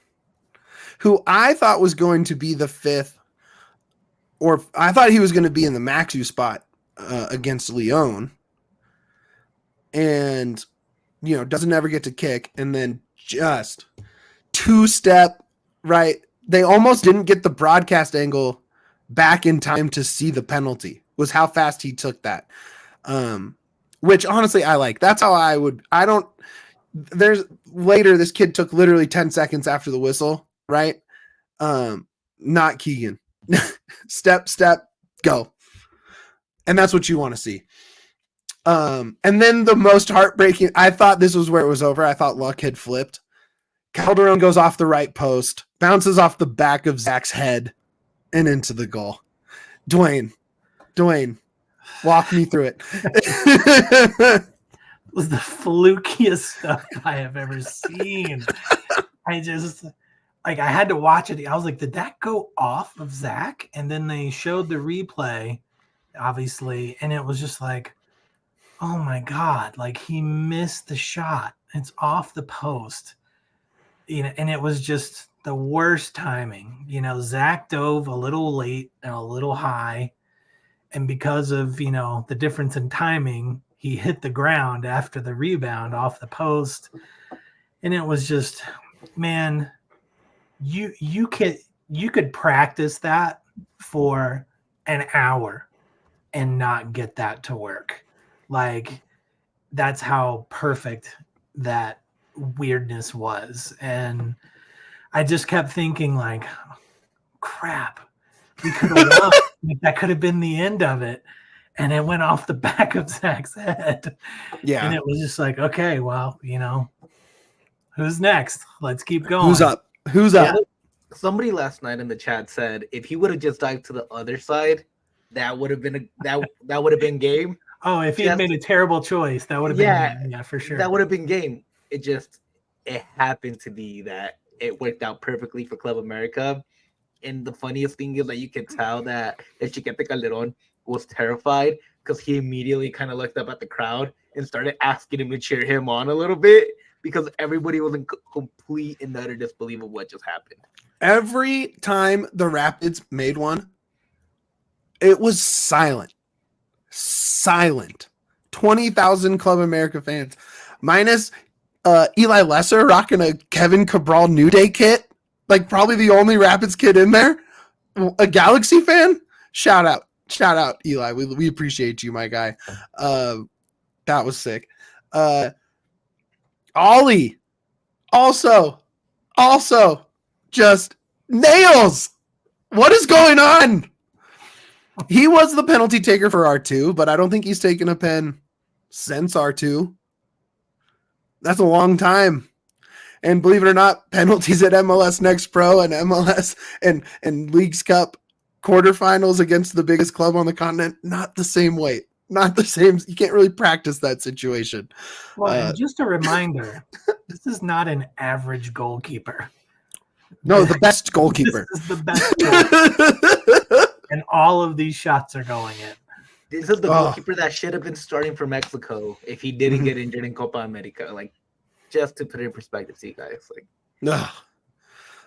who I thought was going to be the 5th, or I thought he was going to be in the Maxu spot against Lyon, and doesn't ever get to kick, and then just 2-step right. They almost didn't get the broadcast angle back in time to see the penalty. Was how fast he took that. which honestly I like. That's how I would. I don't. There's later. This kid took literally 10 seconds after the whistle, right? Not Keegan. Step, go, and that's what you want to see. And then the most heartbreaking. I thought this was where it was over. I thought luck had flipped. Calderon goes off the right post, bounces off the back of Zack's head, and into the goal. Duane, walk me through it. It was the flukiest stuff I have ever seen. I just I had to watch it. I was like, did that go off of Zack? And then they showed the replay, obviously, and it was just like, oh my God, like he missed the shot. It's off the post. And it was just the worst timing. Zack dove a little late and a little high. And because of, the difference in timing, he hit the ground after the rebound off the post. And it was just, man, you could practice that for an hour and not get that to work. Like, that's how perfect that weirdness was. And I just kept thinking, like, crap, we could have won. Like, that could have been the end of it. And it went off the back of Zack's head. Yeah. And it was just like, okay, well, who's next? Let's keep going. Who's up? Somebody last night in the chat said if he would have just dived to the other side, that would have been that would have been game. Oh, if he had made a terrible choice, that would have been game. Yeah, for sure. That would have been game. It happened to be that it worked out perfectly for Club America. And the funniest thing is that you can tell that El Chiquete Calderon was terrified because he immediately kind of looked up at the crowd and started asking him to cheer him on a little bit because everybody was in complete and utter disbelief of what just happened. Every time the Rapids made one, it was silent. 20,000 Club America fans, minus Eli Lesser rocking a Kevin Cabral New Day kit, like probably the only Rapids kid in there. A Galaxy fan. Shout out Eli. We appreciate you, my guy. That was sick. Ollie also just nails. What is going on? He was the penalty taker for R2, but I don't think he's taken a pen since R2. That's a long time. And believe it or not, penalties at MLS Next Pro and MLS and Leagues Cup quarterfinals against the biggest club on the continent, not the same weight. Not the same. You can't really practice that situation. Well, and just a reminder, this is not an average goalkeeper. No, the best goalkeeper. This is the best goalkeeper. And all of these shots are going in. This is the goalkeeper that should have been starting for Mexico if he didn't get injured in Copa America. Like, just to put it in perspective to you guys. Like,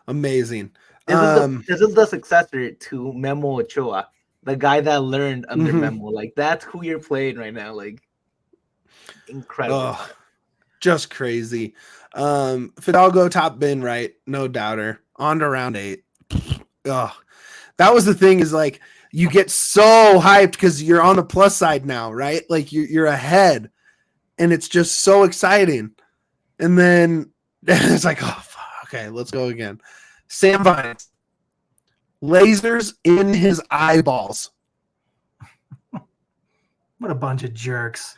amazing. This is the successor to Memo Ochoa, the guy that learned under Memo. Like, that's who you're playing right now. Like, incredible. Just crazy. Fidalgo top bin, right? No doubter. On to round 8. That was the thing, is like you get so hyped because you're on the plus side now, right? Like you're ahead, and it's just so exciting. And then it's like, oh, fuck, okay, let's go again. Sam Vines, lasers in his eyeballs. What a bunch of jerks!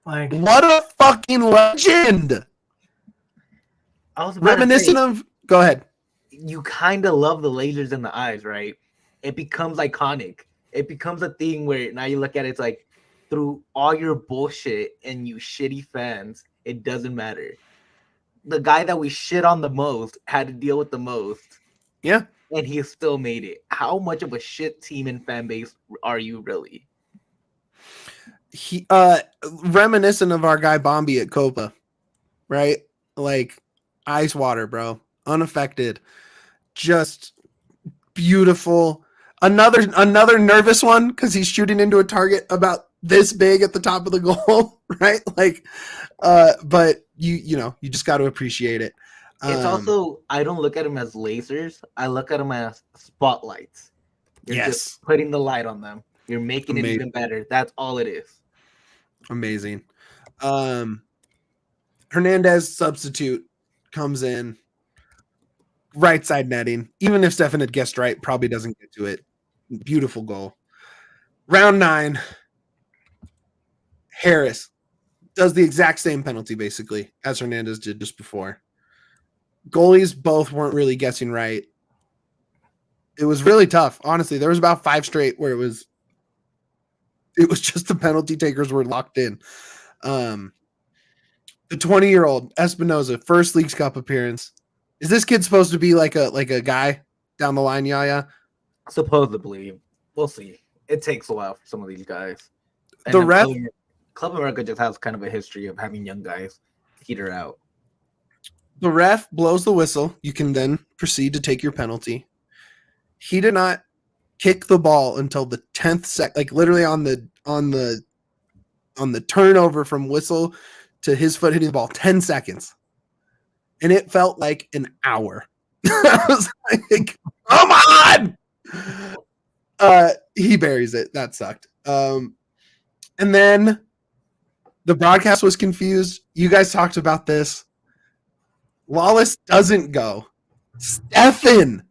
Like, what a fucking legend. I was reminiscent of. Go ahead. You kind of love the lasers in the eyes, right? It becomes iconic. It becomes a thing where now you look at it, it's like, through all your bullshit and you shitty fans, it doesn't matter. The guy that we shit on the most had to deal with the most. Yeah. And he still made it. How much of a shit team and fan base are you really? He reminiscent of our guy Bombi at Copa, right? Like ice water, bro. Unaffected. Just beautiful. Another nervous one because he's shooting into a target about this big at the top of the goal, right? Like, but you just got to appreciate it. It's also, I don't look at them as lasers. I look at them as spotlights. You're just putting the light on them. You're making it even better. That's all it is. Amazing. Hernandez substitute comes in, right side netting. Even if Steffen had guessed right, probably doesn't get to it. Beautiful goal. Round 9, Harris does the exact same penalty basically as Hernandez did just before. Goalies both weren't really guessing right. It was really tough. Honestly, there was about 5 straight where it was just the penalty takers were locked in. The 20-year-old Espinoza, first Leagues Cup appearance. Is this kid supposed to be like a guy down the line, Yaya? Supposedly. We'll see. It takes a while for some of these guys. And The ref, Club America just has kind of a history of having young guys peter out. the ref blows the whistle. You can then proceed to take your penalty. He did not kick the ball until the 10th second, like literally on the turnover from whistle to his foot hitting the ball, 10 seconds. And it felt like an hour. I was like, come on! He buries it. That sucked. And then the broadcast was confused. You guys talked about this. Lawless doesn't go. Steffen.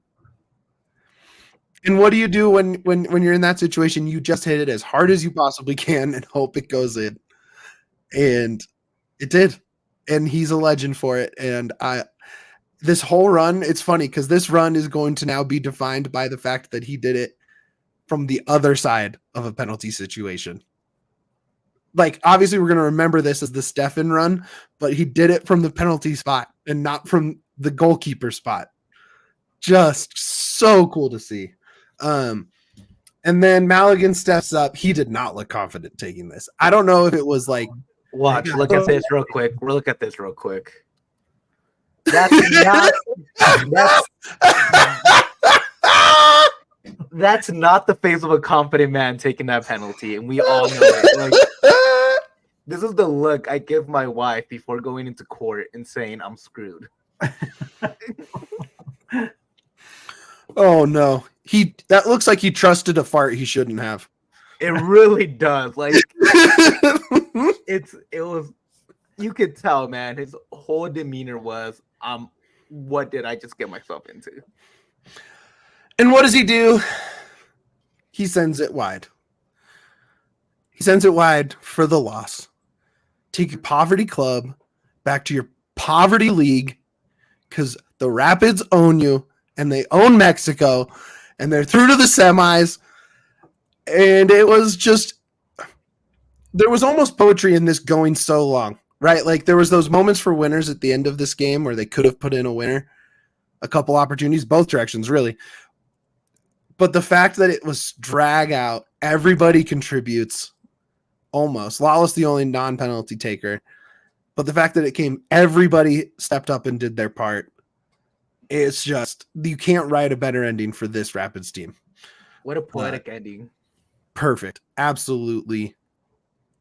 And what do you do when you're in that situation? You just hit it as hard as you possibly can and hope it goes in. And it did. And he's a legend for it. And this whole run, it's funny because this run is going to now be defined by the fact that he did it from the other side of a penalty situation. Like, obviously, we're going to remember this as the Steffen run, but he did it from the penalty spot and not from the goalkeeper spot. Just so cool to see. And then Maligan steps up. He did not look confident taking this. I don't know if it was like, watch, look at this real quick. Look at this real quick. That's not the face of a confident man taking that penalty, and we all know it. Like, this is the look I give my wife before going into court and saying I'm screwed. oh no, that looks like he trusted a fart he shouldn't have. It really does. Like it was. You could tell, man. His whole demeanor was, what did I just get myself into? And what does he do? He sends it wide. He sends it wide for the loss. Take your poverty club back to your poverty league because the Rapids own you and they own Mexico and they're through to the semis. And it was just, there was almost poetry in this going so long, right? Like there was those moments for winners at the end of this game where they could have put in a winner, a couple opportunities, both directions really. But the fact that it was drag out, everybody contributes almost. Lawless the only non-penalty taker. But the fact that it came, everybody stepped up and did their part. It's just, you can't write a better ending for this Rapids team. What a poetic ending. Perfect. Absolutely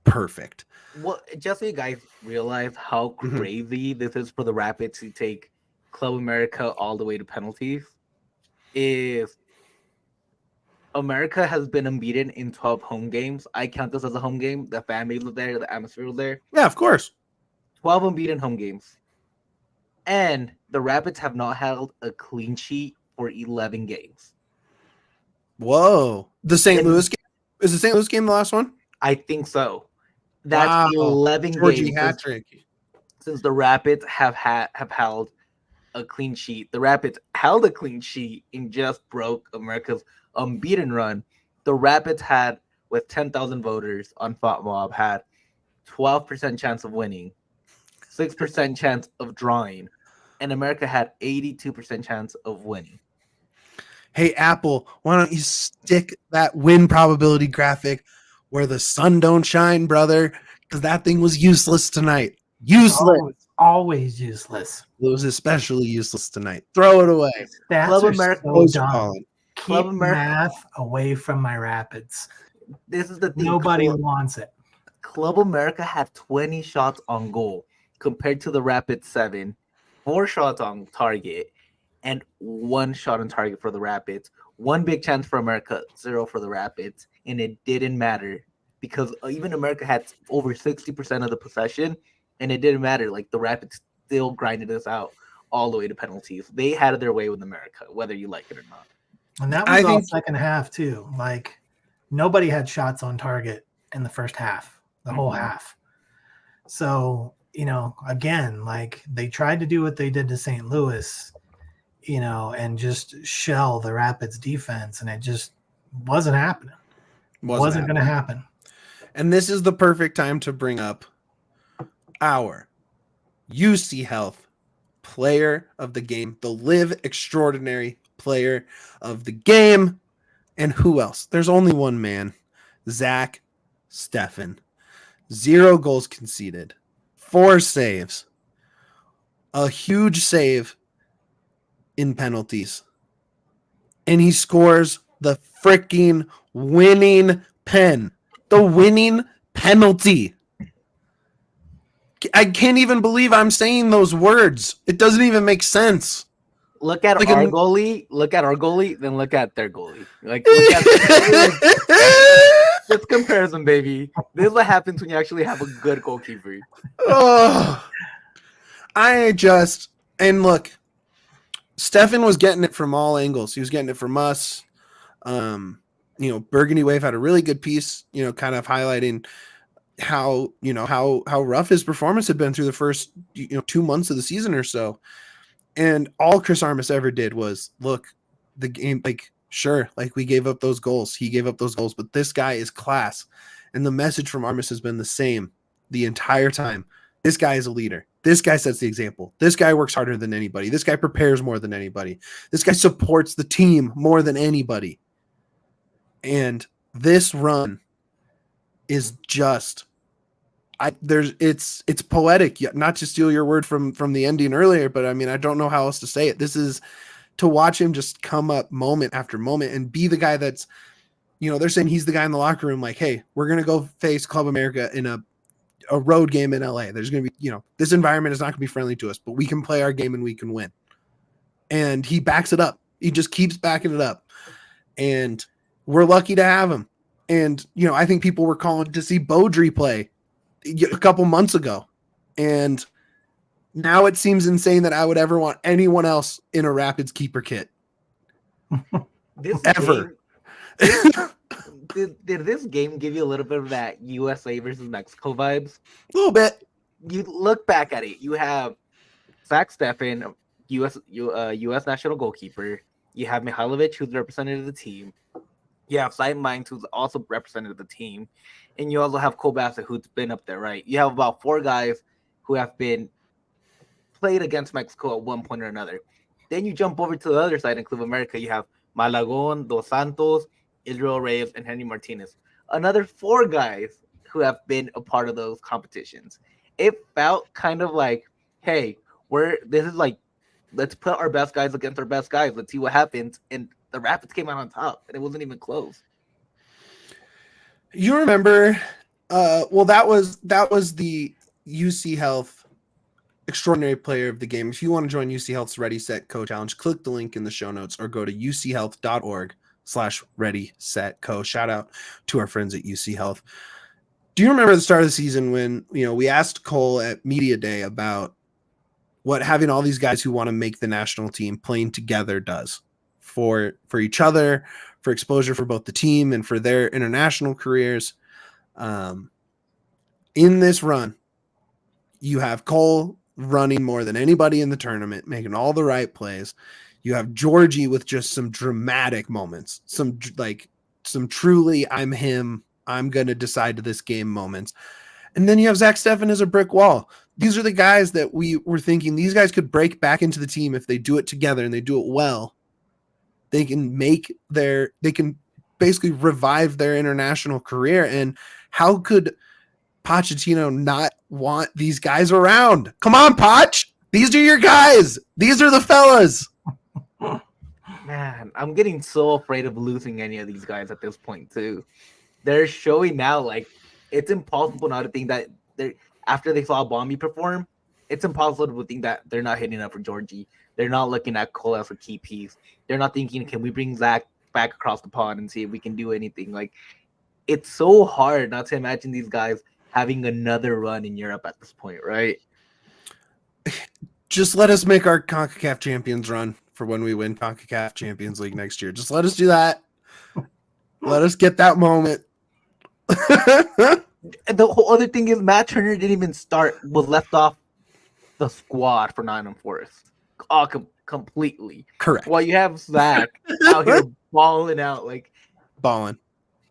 perfect. Well, just so you guys realize how crazy this is for the Rapids to take Club America all the way to penalties, is America has been unbeaten in 12 home games. I count this as a home game. The fan base was there. The atmosphere was there. Yeah, of course. 12 unbeaten home games. And the Rapids have not held a clean sheet for 11 games. Whoa. The St. Louis game? Is the St. Louis game the last one? I think so. That's 11 Georgie games hat trick. since the Rapids have held a clean sheet. The Rapids held a clean sheet and just broke America's unbeaten run. The Rapids had, with 10,000 voters on FOTMob, had 12% chance of winning, 6% chance of drawing, and America had 82% chance of winning. Hey, Apple, why don't you stick that win probability graphic where the sun don't shine, brother? Because that thing was useless tonight. Useless. Always useless. It was especially useless tonight. Throw it away. Stats Club are America so Close dumb. calling. Keep Club America- math away from my Rapids. This is the thing. Nobody wants it. Club America had 20 shots on goal compared to the Rapids 7, 4 shots on target, and 1 shot on target for the Rapids. 1 big chance for America, 0 for the Rapids, and it didn't matter because even America had over 60% of the possession, and it didn't matter. Like the Rapids still grinded us out all the way to penalties. They had their way with America, whether you like it or not. And that was all second half too. Like nobody had shots on target in the first half, the whole half. So, again, like they tried to do what they did to St. Louis, and just shell the Rapids defense, and it just wasn't happening. Wasn't going to happen. And this is the perfect time to bring up our UC Health player of the game, the Live Extraordinary player of the game. And who else? There's only one man, Zack Steffen. 0 goals conceded, 4 saves, a huge save in penalties. And he scores the freaking winning pen, the winning penalty. I can't even believe I'm saying those words. It doesn't even make sense. Look at our goalie, then look at their goalie. Like, look at this comparison, baby. This is what happens when you actually have a good goalkeeper. And look, Steffen was getting it from all angles. He was getting it from us. Burgundy Wave had a really good piece, kind of highlighting how rough his performance had been through the first 2 months of the season or so. And all Chris Armas ever did was look, the game, like, sure, like we gave up those goals. He gave up those goals, but this guy is class. And the message from Armas has been the same the entire time. This guy is a leader. This guy sets the example. This guy works harder than anybody. This guy prepares more than anybody. This guy supports the team more than anybody. And this run is just it's poetic, not to steal your word from the ending earlier, but I mean, I don't know how else to say it. This is to watch him just come up moment after moment and be the guy that's, they're saying he's the guy in the locker room, like, hey, we're going to go face Club America in a road game in LA. There's going to be, this environment is not going to be friendly to us, but we can play our game and we can win. And he backs it up. He just keeps backing it up. And we're lucky to have him. And, I think people were calling to see Beaudry play a couple months ago. And now it seems insane that I would ever want anyone else in a Rapids keeper kit. Ever. Did this game give you a little bit of that USA versus Mexico vibes? A little bit. You look back at it. You have Zack Steffen, U.S. national goalkeeper. You have Mihailovic, who's the representative of the team. You have Simon Mines, who's also representative of the team. And you also have Cole Bassett, who's been up there, right? You have about 4 guys who have been played against Mexico at one point or another. Then you jump over to the other side in Club America. You have Malagon, Dos Santos, Israel Reyes, and Henry Martinez. Another 4 guys who have been a part of those competitions. It felt kind of like, hey, let's put our best guys against our best guys. Let's see what happens. And the Rapids came out on top, and it wasn't even close. You remember, that was the UC Health Extraordinary Player of the Game. If you want to join UC Health's Ready, Set, Co Challenge, click the link in the show notes or go to uchealth.org/Ready, Set, Co. Shout out to our friends at UC Health. Do you remember the start of the season when, we asked Cole at Media Day about what having all these guys who want to make the national team playing together does for each other, for exposure for both the team and for their international careers? In this run, you have Cole running more than anybody in the tournament, making all the right plays. You have Georgie with just some dramatic moments, some truly I'm him, I'm going to decide this game moments. And then you have Zack Steffen as a brick wall. These are the guys that we were thinking these guys could break back into the team if they do it together and they do it well. They can basically revive their international career. And how could Pochettino not want these guys around? Come on, Poch. These are your guys. These are the fellas. Man, I'm getting so afraid of losing any of these guys at this point, too. They're showing now, like, it's impossible not to think that after they saw Bombi perform, it's impossible to think that they're not hitting up for Georgie. They're not looking at Cole as a key piece. They're not thinking, can we bring Zack back across the pond and see if we can do anything? Like, it's so hard not to imagine these guys having another run in Europe at this point, right? Just let us make our CONCACAF Champions run for when we win CONCACAF Champions League next year. Just let us do that. Let us get that moment. And the whole other thing is Matt Turner didn't even was left off the squad for Nottingham Forest. Completely. Correct. While you have Zack out here balling out, like balling.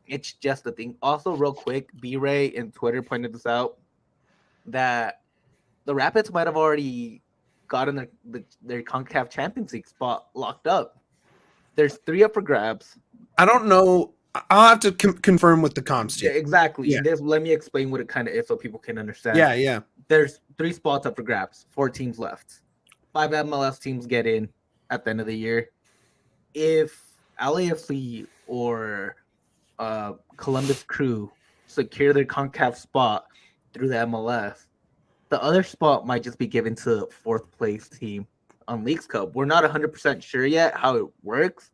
It's just a thing. Also, real quick, B-Ray and Twitter pointed this out, that the Rapids might have already gotten their CONCACAF Champions League spot locked up. There's 3 up for grabs. I don't know. I'll have to confirm with the comms team. Yeah, exactly. Yeah. Let me explain what it kind of is so people can understand. Yeah. There's 3 spots up for grabs, 4 teams left. 5 MLS teams get in at the end of the year. If LAFC or Columbus Crew secure their CONCACAF spot through the MLS, the other spot might just be given to 4th place team on Leagues Cup. We're not 100% sure yet how it works,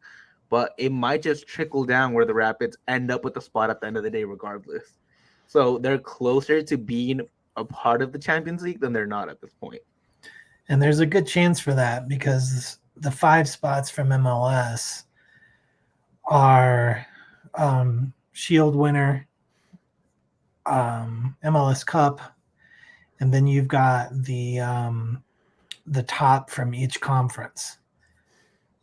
but it might just trickle down where the Rapids end up with the spot at the end of the day regardless. So they're closer to being a part of the Champions League than they're not at this point. And there's a good chance for that because the 5 spots from MLS are Shield winner, MLS Cup, and then you've got the top from each conference.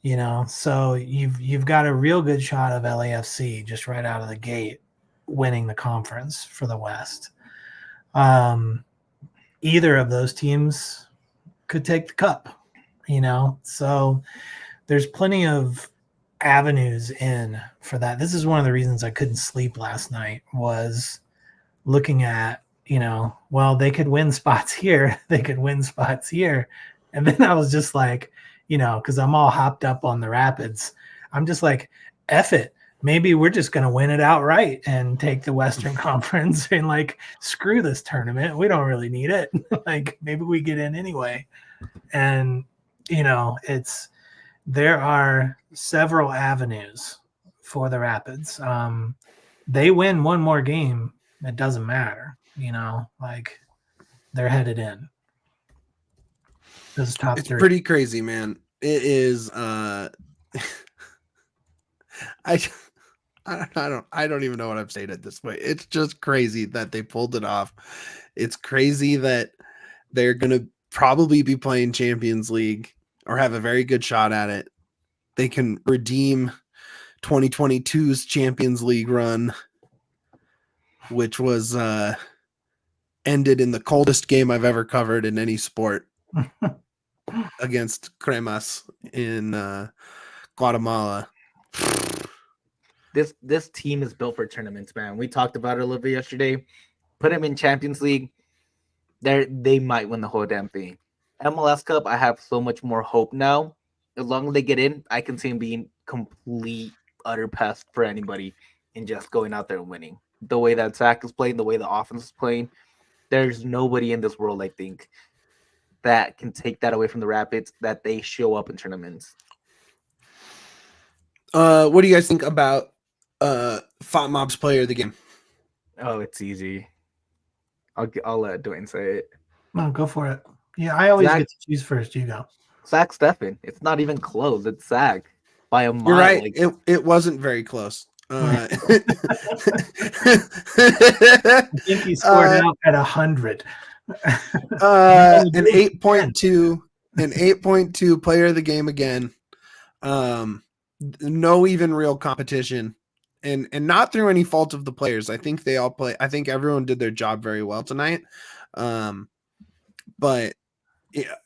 You know, so you've got a real good shot of LAFC just right out of the gate winning the conference for the West. Either of those teams could take the cup, you know, so there's plenty of avenues in for that. This is one of the reasons I couldn't sleep last night, was looking at, you know, well, they could win spots here, they could win spots here. And then I was just like, you know, because I'm all hopped up on the Rapids, I'm just like, F it. Maybe we're just going to win it outright and take the Western Conference and like screw this tournament. We don't really need it. Like maybe we get in anyway. And, you know, there are several avenues for the Rapids. They win one more game, it doesn't matter, you know, like they're headed in. Those top It's 3. pretty crazy, man. It is. I don't even know what I'm saying at this point. It's just crazy that they pulled it off. It's crazy that they're gonna probably be playing Champions League or have a very good shot at it. They can redeem 2022's Champions League run, which was ended in the coldest game I've ever covered in any sport against Cremas in Guatemala. This team is built for tournaments, man. We talked about it a little bit yesterday. Put them in Champions League, they might win the whole damn thing. MLS Cup, I have so much more hope now. As long as they get in, I can see them being complete, utter pest for anybody and just going out there and winning. The way that Zack is playing, the way the offense is playing, there's nobody in this world, I think, that can take that away from the Rapids, that they show up in tournaments. What do you guys think about Font Mob's player of the game? Oh, it's easy. I'll let Duane say it. No, go for it. Yeah, I always Zack, get to choose first. You go. Zack Steffen. It's not even close. It's Zack by a mile. You're right. Like, it wasn't very close. I think he scored out at 100. An 8.2 player of the game again. No even real competition, and not through any fault of the players. I think they all play. I think everyone did their job very well tonight. But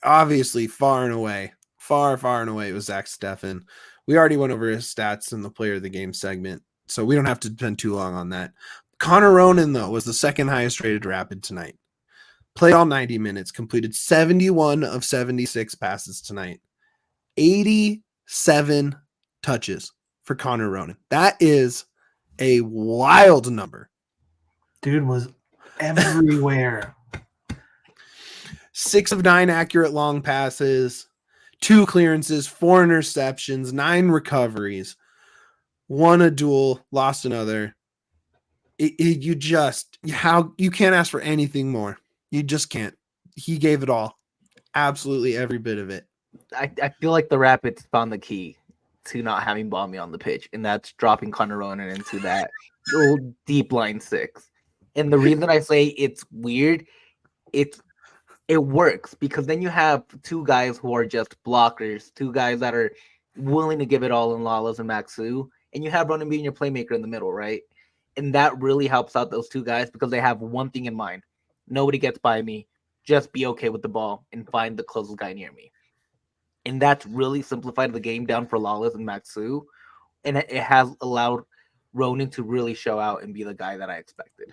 obviously, far and away, it was Zack Steffen. We already went over his stats in the player of the game segment, so we don't have to spend too long on that. Connor Ronan, though, was the second highest rated Rapid tonight. Played all 90 minutes, completed 71 of 76 passes tonight. 87 touches for Connor Ronan. That is a wild number. Dude was everywhere. 6 of 9 accurate long passes, 2 clearances, 4 interceptions, 9 recoveries, won a duel, lost another. You can't ask for anything more. You just can't. He gave it all, absolutely every bit of it. I feel like the Rapids found the key to not having Bombi on the pitch, and that's dropping Connor Ronan into that little deep line 6. And the reason I say it's weird, it works because then you have 2 guys who are just blockers, 2 guys that are willing to give it all in Lawless and Maxu, and you have Ronan being your playmaker in the middle, right? And that really helps out those 2 guys because they have one thing in mind: nobody gets by me. Just be okay with the ball and find the closest guy near me. And that's really simplified the game down for Lawless and Maxu. And it has allowed Ronan to really show out and be the guy that I expected.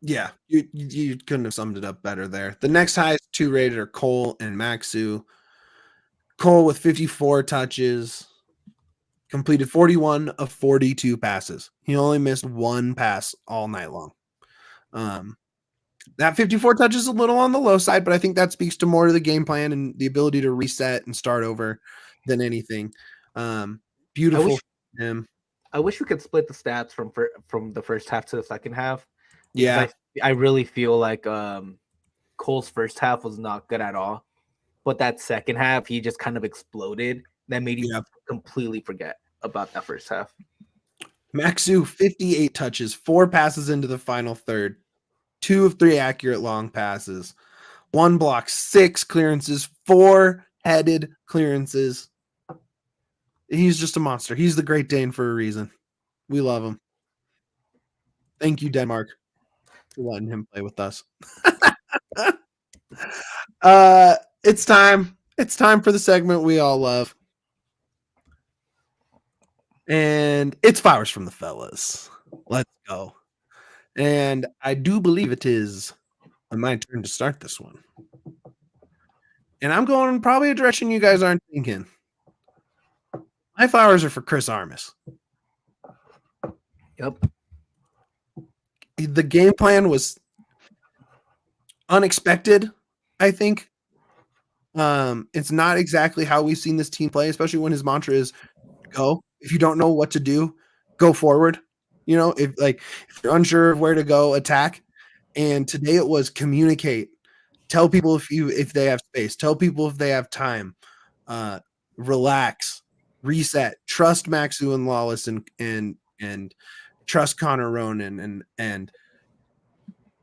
Yeah, you couldn't have summed it up better there. The next highest 2 rated are Cole and Maxu. Cole with 54 touches, completed 41 of 42 passes. He only missed 1 pass all night long. That 54 touches is a little on the low side, but I think that speaks to more to the game plan and the ability to reset and start over than anything. Beautiful for him. I wish we could split the stats from the first half to the second half. Yeah. I really feel like Cole's first half was not good at all. But that second half, he just kind of exploded. That made you completely forget about that first half. Maxu, 58 touches, 4 passes into the final third, 2 of 3 accurate long passes, 1 block, 6 clearances, 4 headed clearances. He's just a monster. He's the Great Dane for a reason. We love him. Thank you, Denmark, for letting him play with us. It's time. It's time for the segment we all love. And it's Flowers from the Fellas. Let's go. And I do believe it is my turn to start this one. And I'm going probably a direction you guys aren't thinking. My flowers are for Chris Armas. Yep. The game plan was unexpected, I think. It's not exactly how we've seen this team play, especially when his mantra is go. If you don't know what to do, go forward. You know, if you're unsure of where to go, attack. And today it was communicate. Tell people if they have space. Tell people if they have time. Relax, reset. Trust Maxu and Lawless and trust Connor Ronan and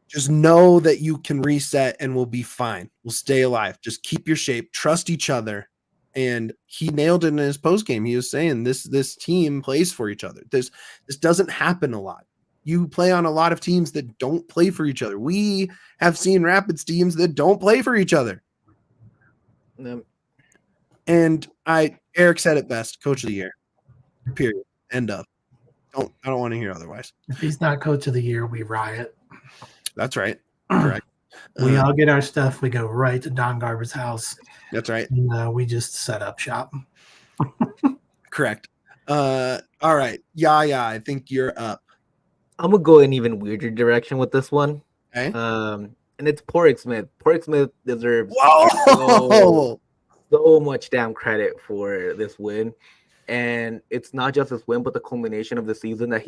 just know that you can reset and we'll be fine. We'll stay alive. Just keep your shape. Trust each other. And he nailed it in his post game. He was saying this team plays for each other. This doesn't happen a lot. You play on a lot of teams that don't play for each other. We have seen Rapids teams that don't play for each other. And Eric said it best, coach of the year. Period. End of. I don't want to hear otherwise. If he's not coach of the year, we riot. That's right. Correct. We all get our stuff. We go right to Don Garber's house. That's right. And, we just set up shop. Correct. All right. Yeah. I think you're up. I'm gonna go an even weirder direction with this one. Okay. And it's Porrick Smith. Porrick Smith deserves so much damn credit for this win. And it's not just this win, but the culmination of the season that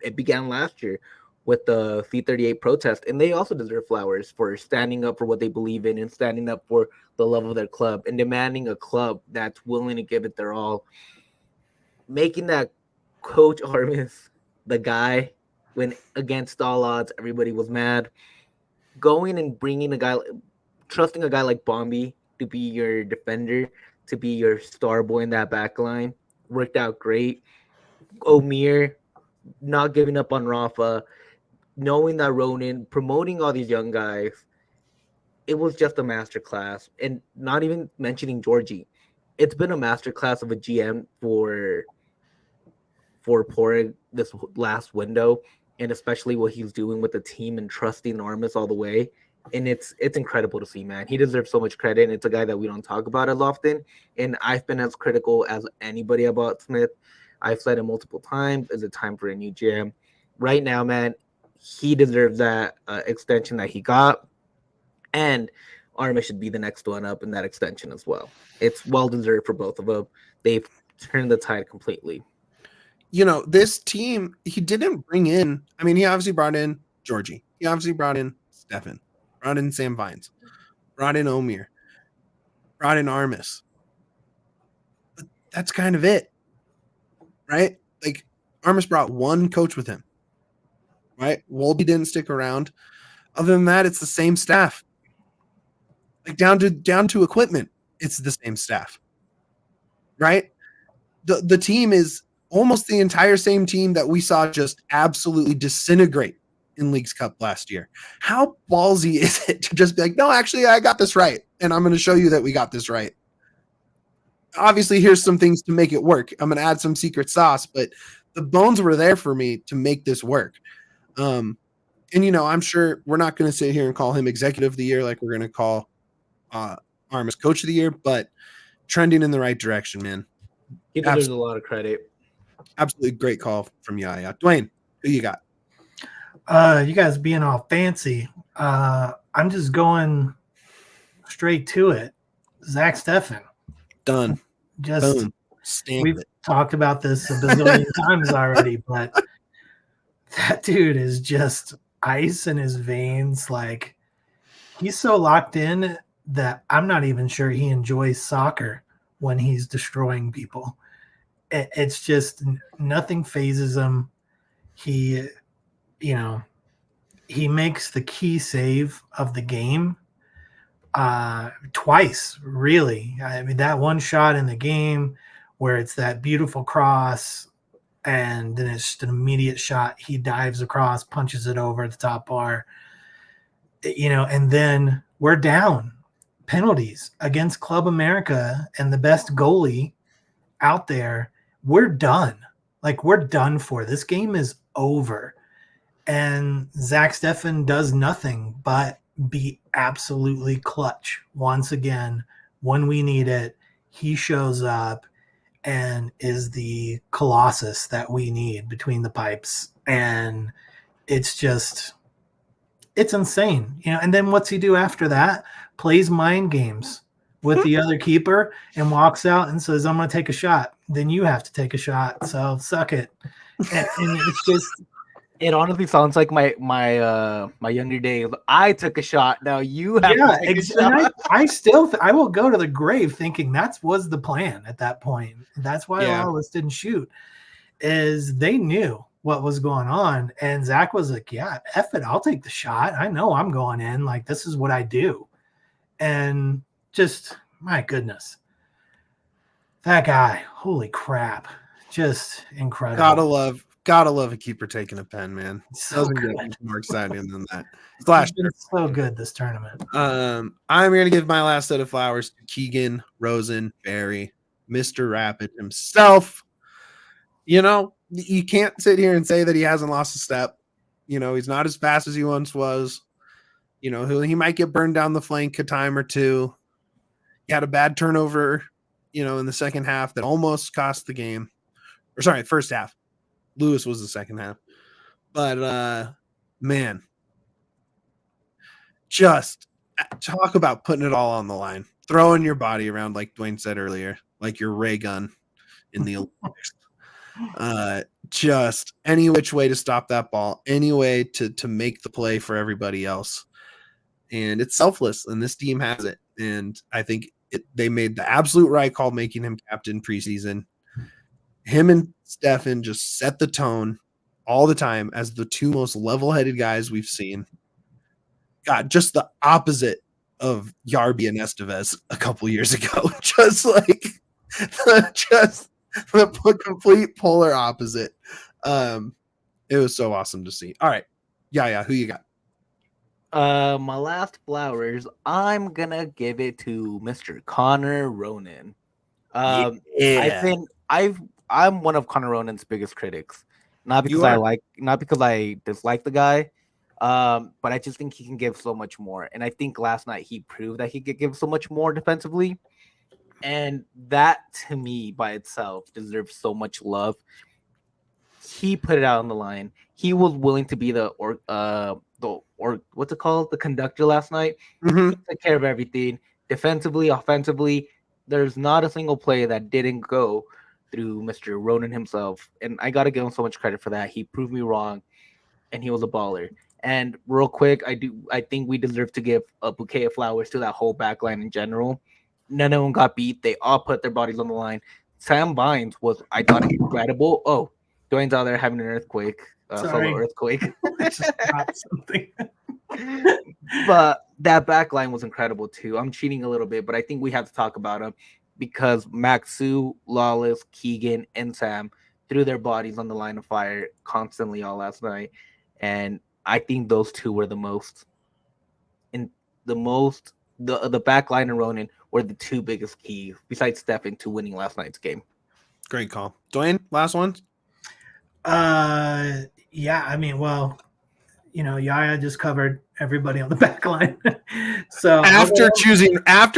it began last year with the C38 protest. And they also deserve flowers for standing up for what they believe in and standing up for the love of their club and demanding a club that's willing to give it their all. Making that Coach Armas the guy when against all odds, everybody was mad. Going and bringing trusting a guy like Bombi to be your defender, to be your star boy in that back line, worked out great. Omir not giving up on Rafa, knowing that Ronan, promoting all these young guys, it was just a masterclass. And not even mentioning Georgie. It's been a masterclass of a GM for Porrick this last window, and especially what he's doing with the team and trusting Armas all the way. And it's incredible to see, man. He deserves so much credit, and it's a guy that we don't talk about as often. And I've been as critical as anybody about Smith. I've said it multiple times. Is it time for a new GM? Right now, man, he deserves that extension that he got. And Armas should be the next one up in that extension as well. It's well-deserved for both of them. They've turned the tide completely. this team, he didn't bring in, I mean, he obviously brought in Georgie. He obviously brought in Steffen, brought in Sam Vines, brought in Omir, brought in Armis. But that's kind of it, right? Like, Armis brought one coach with him, right? Wolde didn't stick around. Other than that, it's the same staff. Like, down to equipment, it's the same staff, right? The team is almost the entire same team that we saw just absolutely disintegrate in Leagues Cup last year. How ballsy is it to just be like, no, actually, I got this right, and I'm going to show you that we got this right. Obviously, here's some things to make it work. I'm going to add some secret sauce, but the bones were there for me to make this work. And, I'm sure we're not going to sit here and call him executive of the year like we're going to call Armis coach of the year, but trending in the right direction, man. He deserves a lot of credit. Absolutely great call from Yahya. Duane, who you got? You guys being all fancy. I'm just going straight to it. Zack Steffen. Done. Just Boom. Stamp we've it. talked about this a bazillion times already, but that dude is just ice in his veins. Like, he's so locked in that I'm not even sure he enjoys soccer when he's destroying people. It's just nothing phases him. He makes the key save of the game twice, really. I mean, that one shot in the game where it's that beautiful cross and then it's just an immediate shot. He dives across, punches it over the top bar, and then we're down. Penalties against Club America and the best goalie out there. We're done. Like, we're done for. This game is over. And Zack Steffen does nothing but be absolutely clutch once again. When we need it, he shows up and is the colossus that we need between the pipes. And it's insane. And then what's he do after that? Plays mind games with the other keeper and walks out and says, I'm going to take a shot. Then you have to take a shot. So suck it. And it's just, it honestly sounds like my younger days. I took a shot. Now you have to take a shot. I will go to the grave thinking that was the plan at that point. That's why Lawless didn't shoot, is they knew what was going on. And Zack was like, yeah, F it. I'll take the shot. I know I'm going in. Like, this is what I do. And just, my goodness, that guy, holy crap, just incredible. Gotta love a keeper taking a pen, man. So doesn't good. get much more exciting than that. Last year. So good this tournament. I'm gonna give my last set of flowers to Keegan Rosenberry, Mr. Rapid himself. You can't sit here and say that he hasn't lost a step. He's not as fast as he once was. He might get burned down the flank a time or two. He had a bad turnover, in the second half that almost cost the game. Or sorry, first half. Lewis was the second half. But, man, just talk about putting it all on the line. Throwing your body around, like Duane said earlier, like your ray gun in the Olympics. Just any which way to stop that ball, any way to make the play for everybody else. And it's selfless, and this team has it. And I think they made the absolute right call making him captain preseason. Him and Steffen just set the tone all the time as the two most level-headed guys we've seen. God, just the opposite of Yarby and Estevez a couple years ago. Just like the complete polar opposite. It was so awesome to see. All right. Yeah. Who you got? My last flowers, I'm gonna give it to Mr. Connor Ronan. I think I'm one of Connor Ronan's biggest critics. Not because I dislike the guy, but I just think he can give so much more. And I think last night he proved that he could give so much more defensively. And that, to me, by itself, deserves so much love. He put it out on the line. He was willing to be the what's it called? The conductor last night. Mm-hmm. He took care of everything. Defensively, offensively, there's not a single play that didn't go through Mr. Ronan himself, and I gotta give him so much credit for that. He proved me wrong, and he was a baller. And real quick, I think we deserve to give a bouquet of flowers to that whole back line in general. None of them got beat. They all put their bodies on the line. Sam Vines was, I thought, incredible. Oh, Duane's out there having an earthquake, solo earthquake. I just dropped something. But that back line was incredible too. I'm cheating a little bit, but I think we have to talk about them because Maxu, Lawless, Keegan, and Sam threw their bodies on the line of fire constantly all last night. And I think those two were the back line and Ronan were the two biggest keys besides Steffen to winning last night's game. Great call. Duane, last one? Yeah, I mean, well, Yahya just covered everybody on the back line. So after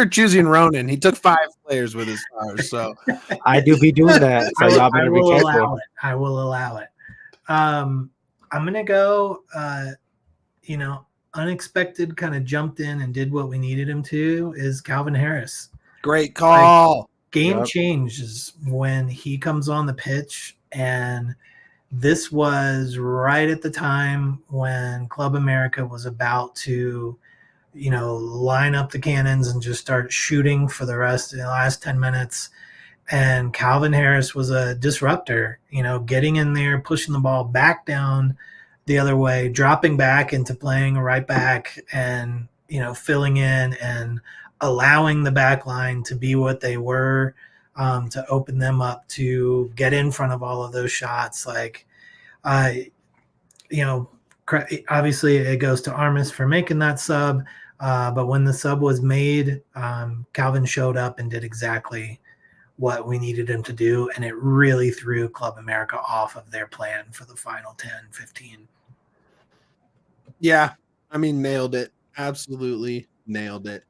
choosing Ronan, he took 5 players with his stars. So I do be doing that. So y'all better be careful. I will allow it. I'm gonna go. Unexpected kind of jumped in and did what we needed him to is Calvin Harris. Great call. Game changes when he comes on the pitch, and this was right at the time when Club America was about to, line up the cannons and just start shooting for the rest of the last 10 minutes. And Calvin Harris was a disruptor, getting in there, pushing the ball back down the other way, dropping back into playing right back and, filling in and allowing the back line to be what they were, to open them up to get in front of all of those shots. Obviously it goes to Armas for making that sub. But when the sub was made, Calvin showed up and did exactly what we needed him to do. And it really threw Club America off of their plan for the final 10, 15. Yeah, I mean, nailed it. Absolutely nailed it.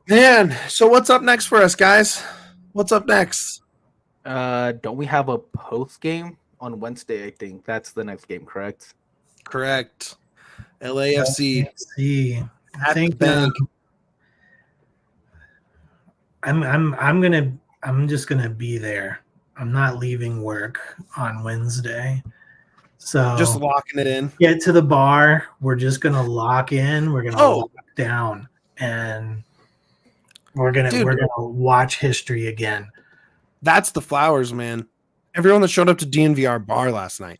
Man, so what's up next for us, guys? What's up next? Don't we have a post game on Wednesday? I think that's the next game, correct? Correct. LAFC. I think I'm just gonna be there. I'm not leaving work on Wednesday. So just locking it in. Get to the bar. We're just gonna lock in. We're gonna lock down, and we're gonna watch history again. That's the flowers, man. Everyone that showed up to DNVR bar last night,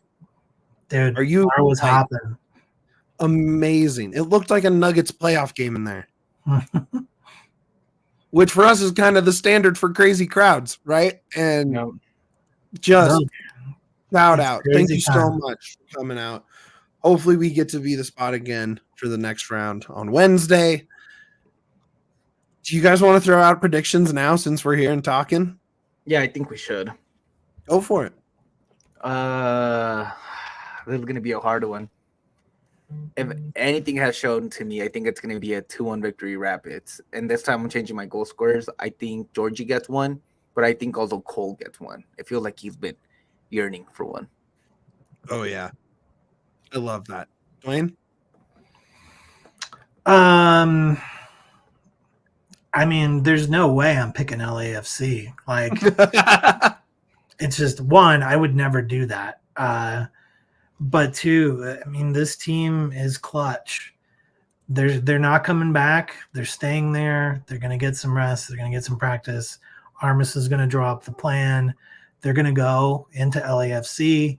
dude. Bar was hopping. Amazing. It looked like a Nuggets playoff game in there. Which for us is kind of the standard for crazy crowds, right? And just shout out. Thank you so much for coming out. Hopefully we get to be the spot again for the next round on Wednesday. Do you guys want to throw out predictions now since we're here and talking? Yeah, I think we should. Go for it. This is going to be a hard one. If anything has shown to me, I think it's going to be a 2-1 victory Rapids. And this time I'm changing my goal scorers. I think Georgie gets one, but I think also Cole gets one. I feel like he's been yearning for one. Oh, yeah. I love that. Duane? I mean, there's no way I'm picking LAFC. It's just, one, I would never do that. But two, I mean, this team is clutch. They're not coming back. They're staying there. They're going to get some rest. They're going to get some practice. Armas is going to draw up the plan. They're going to go into LAFC.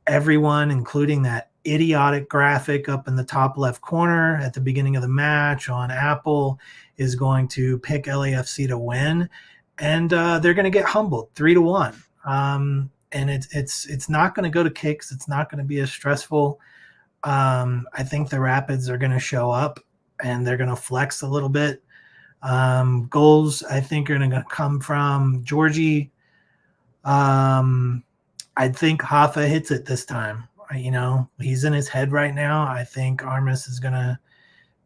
Everyone, including that idiotic graphic up in the top left corner at the beginning of the match on Apple, is going to pick LAFC to win. And they're going to get humbled 3-1. And it's not going to go to kicks. It's not going to be as stressful. I think the Rapids are going to show up and they're going to flex a little bit. Goals, I think, are going to come from Georgie. I think Hoffa hits it this time. He's in his head right now. I think Armas is going to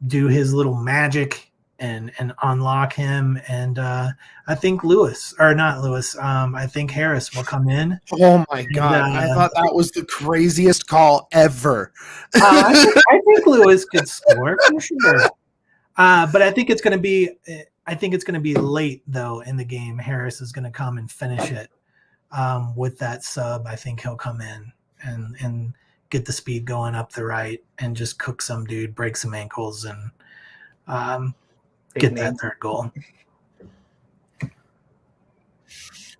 do his little magic and unlock him. And I think I think Harris will come in. Oh my God. I thought that was the craziest call ever. I think Lewis could score for sure. But I think it's going to be I think it's going to be late though in the game. Harris is going to come and finish it with that sub. I think he'll come in and get the speed going up the right and just cook some dude, break some ankles, and get that third goal.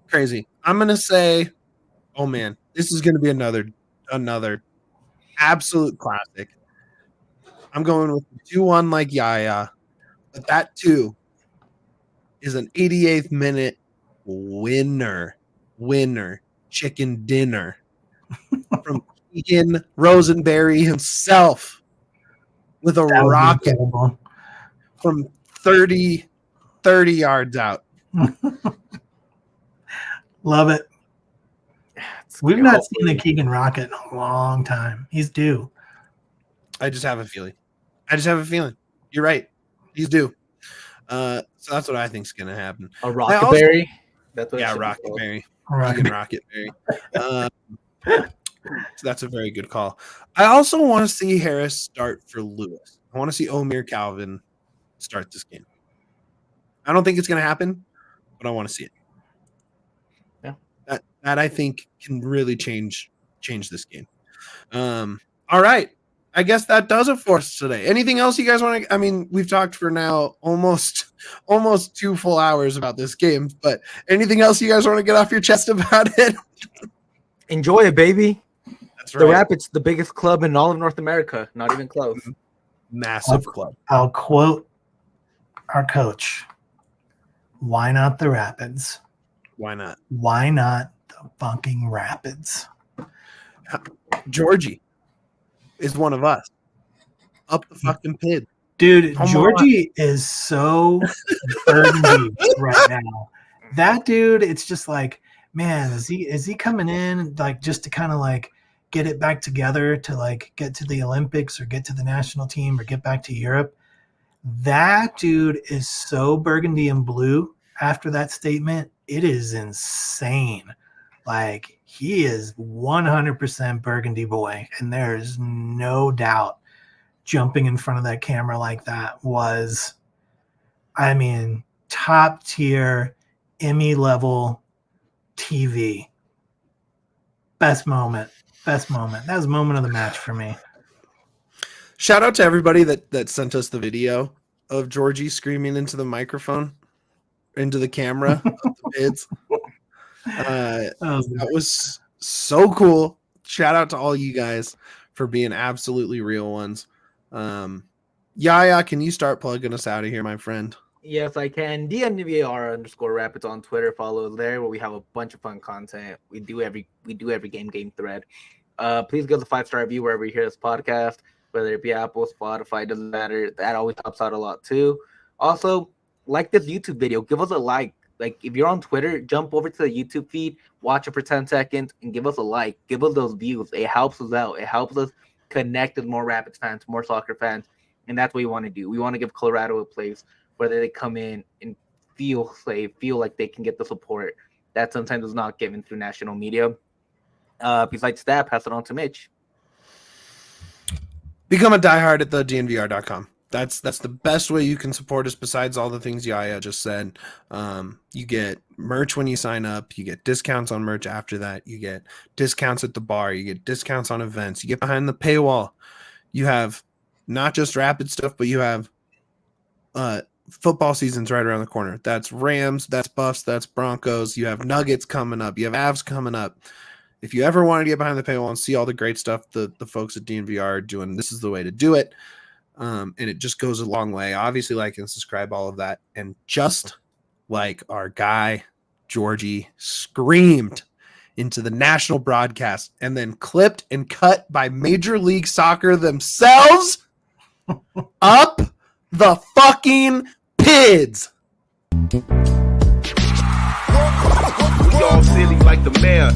Crazy. I'm gonna say, oh man, this is gonna be another absolute classic. I'm going with 2-1 like Yahya, but that 2 is an 88th minute winner, chicken dinner from Keegan Rosenberry himself with a rocket from 30 yards out. Love it. We've not seen a Keegan rocket in a long time. He's due. I just have a feeling. You're right. He's due. So that's what I think is going to happen. A Rocketberry? Rocketberry. Rocketberry. So that's a very good call. I also want to see Harris start for Lewis. I want to see Omir Calvin start this game. I don't think it's going to happen, but I want to see it. Yeah. That I think can really change this game. All right. I guess that does it for us today. Anything else you guys want to? I mean, we've talked for now almost 2 full hours about this game, but anything else you guys want to get off your chest about it? Enjoy it, baby. That's right. The Rapids, the biggest club in all of North America. Not even close. Massive club. I'll quote our coach. Why not the Rapids? Why not? Why not the fucking Rapids? Georgie is one of us. Up the fucking pid. Dude, Georgie is so burgundy right now. That dude, it's just like, man, is he coming in like just to kind of like get it back together to like get to the Olympics or get to the national team or get back to Europe? That dude is so burgundy and blue after that statement. It is insane. Like, he is 100% burgundy boy, and there is no doubt jumping in front of that camera like that was, I mean, top tier, Emmy level TV. Best moment. That was moment of the match for me. Shout out to everybody that sent us the video of Georgie screaming into the microphone, into the camera of the bids. That was so cool. Shout out to all you guys for being absolutely real ones. Yahya, can you start plugging us out of here, my friend? Yes, I can. DNVR_Rapids on Twitter. Follow us there where we have a bunch of fun content. We do every game thread. Please give us a 5-star review wherever you hear this podcast, whether it be Apple, Spotify, doesn't matter. That always helps out a lot too. Also, like this YouTube video, give us a like. Like, if you're on Twitter, jump over to the YouTube feed, watch it for 10 seconds, and give us a like. Give us those views. It helps us out. It helps us connect with more Rapids fans, more soccer fans, and that's what we want to do. We want to give Colorado a place where they come in and feel safe, feel like they can get the support that sometimes is not given through national media. Besides that, pass it on to Mitch. Become a diehard at the DNVR.com. That's the best way you can support us besides all the things Yahya just said. You get merch when you sign up. You get discounts on merch after that. You get discounts at the bar. You get discounts on events. You get behind the paywall. You have not just Rapid stuff, but you have football season's right around the corner. That's Rams, that's Buffs, that's Broncos. You have Nuggets coming up. You have Avs coming up. If you ever want to get behind the paywall and see all the great stuff the folks at DNVR are doing, this is the way to do it. And it just goes a long way. Obviously, like and subscribe, all of that. And just like our guy, Georgie, screamed into the national broadcast and then clipped and cut by Major League Soccer themselves, up the fucking PIDs. We all silly like the mayor.